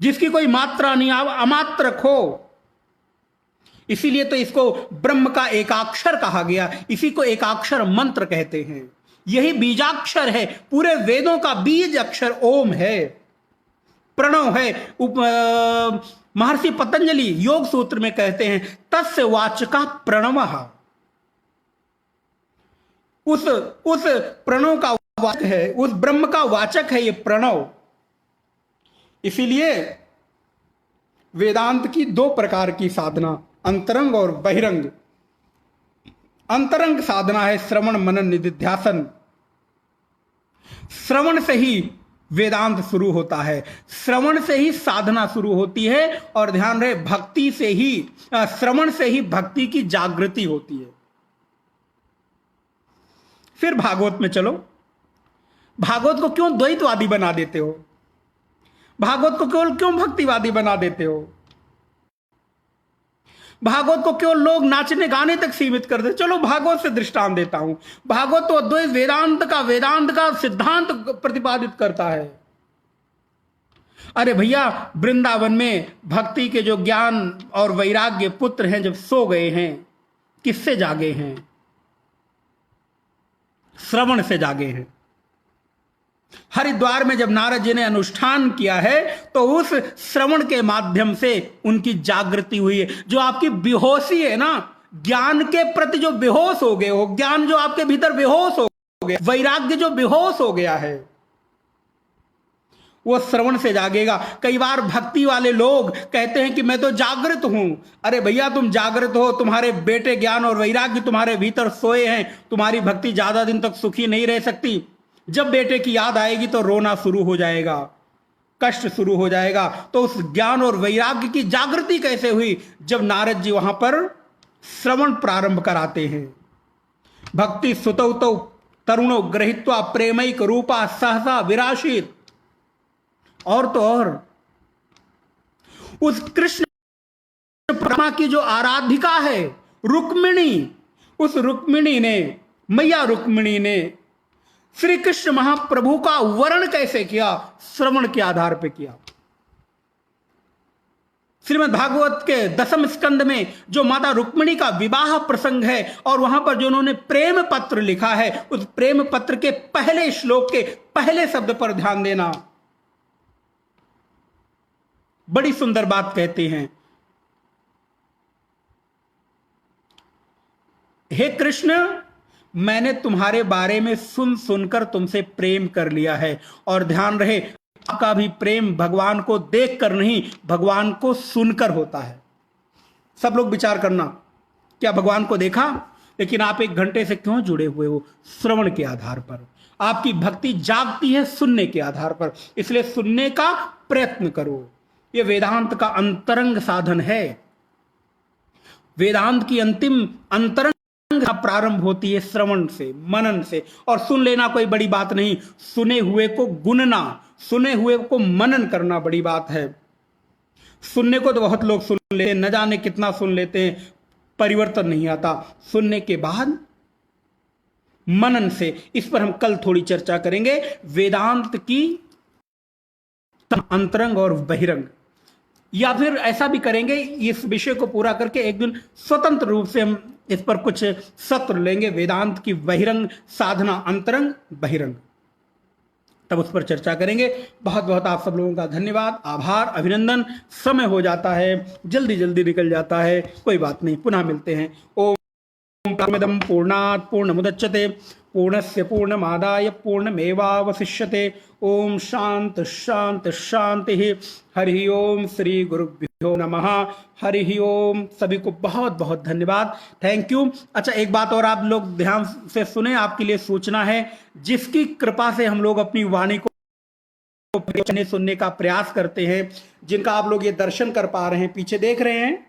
जिसकी कोई मात्रा नहीं, आप अमात्रक हो। इसीलिए तो इसको ब्रह्म का एकाक्षर कहा गया, इसी को एकाक्षर मंत्र कहते हैं। यही बीजाक्षर है, पूरे वेदों का बीज अक्षर ओम है, प्रणव है। महर्षि पतंजलि योग सूत्र में कहते हैं तस्य वाचका प्रणवः, उस प्रणव का वाचक है, उस ब्रह्म का वाचक है ये प्रणव। इसीलिए वेदांत की दो प्रकार की साधना, अंतरंग और बहिरंग। अंतरंग साधना है श्रवण मनन निधिध्यासन। श्रवण से ही वेदांत शुरू होता है, श्रवण से ही साधना शुरू होती है, और ध्यान रहे भक्ति से ही, श्रवण से ही भक्ति की जागृति होती है। फिर भागवत में चलो। भागवत को क्यों द्वैतवादी बना देते हो? भागवत को केवल क्यों भक्तिवादी बना देते हो? भागवत को केवल लोग नाचने गाने तक सीमित कर दे। चलो भागवत से दृष्टांत देता हूं। भागवत तो अद्वैत वेदांत का सिद्धांत प्रतिपादित करता है। अरे भैया, वृंदावन में भक्ति के जो ज्ञान और वैराग्य पुत्र हैं, जब सो गए हैं, किससे जागे हैं? श्रवण से जागे हैं। हरिद्वार में जब नारद जी ने अनुष्ठान किया है, तो उस श्रवण के माध्यम से उनकी जागृति हुई है। जो आपकी बेहोशी है ना, ज्ञान के प्रति जो बेहोश हो गए हो, ज्ञान जो आपके भीतर बेहोश हो गया, वैराग्य जो बेहोश हो गया है, वो श्रवण से जागेगा। कई बार भक्ति वाले लोग कहते हैं कि मैं तो जागृत हूं। अरे भैया, तुम जागृत हो, तुम्हारे बेटे ज्ञान और वैराग्य तुम्हारे भीतर सोए हैं। तुम्हारी भक्ति ज्यादा दिन तक सुखी नहीं रह सकती। जब बेटे की याद आएगी तो रोना शुरू हो जाएगा, कष्ट शुरू हो जाएगा। तो उस ज्ञान और वैराग्य की जागृति कैसे हुई? जब नारद जी वहां पर श्रवण प्रारंभ कराते हैं। भक्ति सुतौ तौ तरुणो ग्रहित्वा प्रेमैक रूपा सहसा विराशित। और तो और उस कृष्ण प्रमा की जो आराधिका है रुक्मिणी, उस रुक्मिणी ने, मैया रुक्मिणी ने श्री कृष्ण महाप्रभु का वर्ण कैसे किया? श्रवण के आधार पर किया। श्रीमद् भागवत के 10वें स्कंद में जो माता रुक्मिणी का विवाह प्रसंग है, और वहां पर जो उन्होंने प्रेम पत्र लिखा है, उस प्रेम पत्र के पहले श्लोक के पहले शब्द पर ध्यान देना। बड़ी सुंदर बात कहते हैं, हे कृष्ण, मैंने तुम्हारे बारे में सुन सुनकर तुमसे प्रेम कर लिया है। और ध्यान रहे, आपका भी प्रेम भगवान को देखकर नहीं, भगवान को सुनकर होता है। सब लोग विचार करना, क्या भगवान को देखा? लेकिन आप 1 घंटे से क्यों जुड़े हुए हो? श्रवण के आधार पर। आपकी भक्ति जागती है सुनने के आधार पर, इसलिए सुनने का प्रयत्न करो। यह वेदांत का अंतरंग साधन है। वेदांत की अंतिम अंतरंग प्रारंभ होती है श्रवण से, मनन से। और सुन लेना कोई बड़ी बात नहीं, सुने हुए को गुनना, सुने हुए को मनन करना बड़ी बात है। सुनने को तो बहुत लोग सुन लेते हैं, न जाने कितना सुन लेते हैं, परिवर्तन नहीं आता। सुनने के बाद मनन से, इस पर हम कल थोड़ी चर्चा करेंगे। वेदांत की अंतरंग और बहिरंग, या फिर ऐसा भी करेंगे, इस विषय को पूरा करके एक दिन स्वतंत्र रूप से हम इस पर कुछ सत्र लेंगे, वेदांत की बहिरंग साधना, अंतरंग बहिरंग, तब उस पर चर्चा करेंगे। बहुत बहुत आप सब लोगों का धन्यवाद, आभार, अभिनंदन। समय हो जाता है, जल्दी जल्दी निकल जाता है, कोई बात नहीं, पुनः मिलते हैं। ओम पूर्णमिदं पूर्णात् पूर्णमुदच्यते पूर्णस्य पूर्णमादाय पूर्णमेवावशिष्यते। ओम शांति शांति शांति। हरि ओम। श्री गुरुभ्यो नमः। हरि ओम। सभी को बहुत बहुत धन्यवाद, थैंक यू। अच्छा, एक बात और आप लोग ध्यान से सुने, आपके लिए सूचना है। जिसकी कृपा से हम लोग अपनी वाणी को सुनने का प्रयास करते हैं, जिनका आप लोग ये दर्शन कर पा रहे हैं, पीछे देख रहे हैं,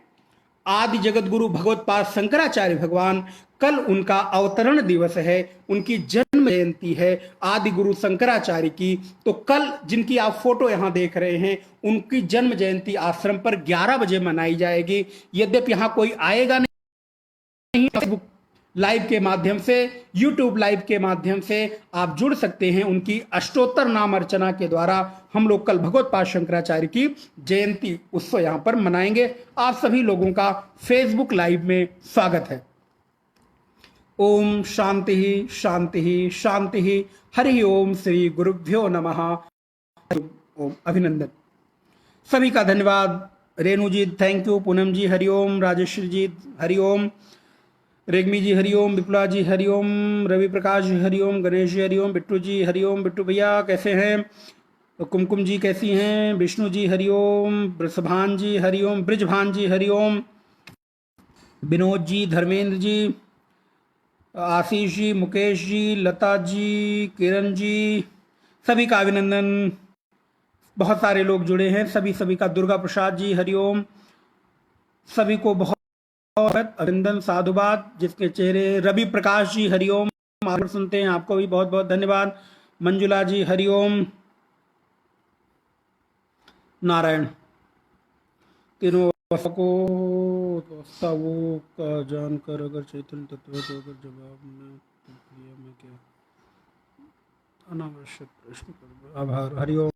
आदि जगत गुरु भगवत्पाद शंकराचार्य भगवान, कल उनका अवतरण दिवस है, उनकी जन्म जयंती है आदि गुरु शंकराचार्य की। तो कल जिनकी आप फोटो यहां देख रहे हैं, उनकी जन्म जयंती आश्रम पर 11 बजे मनाई जाएगी। यद्यपि यहां कोई आएगा नहीं, फेसबुक लाइव के माध्यम से, यूट्यूब लाइव के माध्यम से आप जुड़ सकते हैं। उनकी अष्टोत्तर नाम अर्चना के द्वारा हम लोग कल भगवत्पाद शंकराचार्य की जयंती उत्सव यहां पर मनाएंगे। आप सभी लोगों का फेसबुक लाइव में स्वागत है। ओम शांति शांति शांति। हरि ओम। श्री गुरुभ्यो नमः। ओम। अभिनंदन। सभी का धन्यवाद। रेणु जी थैंक यू, पूनम जी हरिओम, राजेश्वरी जी हरिओम, रेगमी जी हरिओम, विपुला जी हरिओम, रवि प्रकाश जी हरिओम, गणेश जी हरिओम, बिट्टू जी हरिओम। बिट्टू भैया कैसे हैं? तो कुमकुम जी कैसी हैं? विष्णु जी हरिओम, ब्रसभान जी हरिओम, ब्रिजभान जी हरिओम, विनोद जी, धर्मेंद्र जी, आशीष जी, मुकेश जी, लता जी, किरण जी, सभी का अभिनंदन। बहुत सारे लोग जुड़े हैं, सभी का। दुर्गा प्रसाद जी हरिओम। सभी को बहुत बहुत अभिनंदन, साधुवाद। जिसके चेहरे, रवि प्रकाश जी हरिओम, आप सुनते हैं, आपको भी बहुत बहुत धन्यवाद। मंजुला जी हरिओम। नारायण। तीनों अवस्था को अवस्थाओं का जानकर अगर चैतन्य तत्व है तो अगर जवाब में प्रक्रिया में क्या अनावश्यक प्रश्न कर। आभार। हरिओम।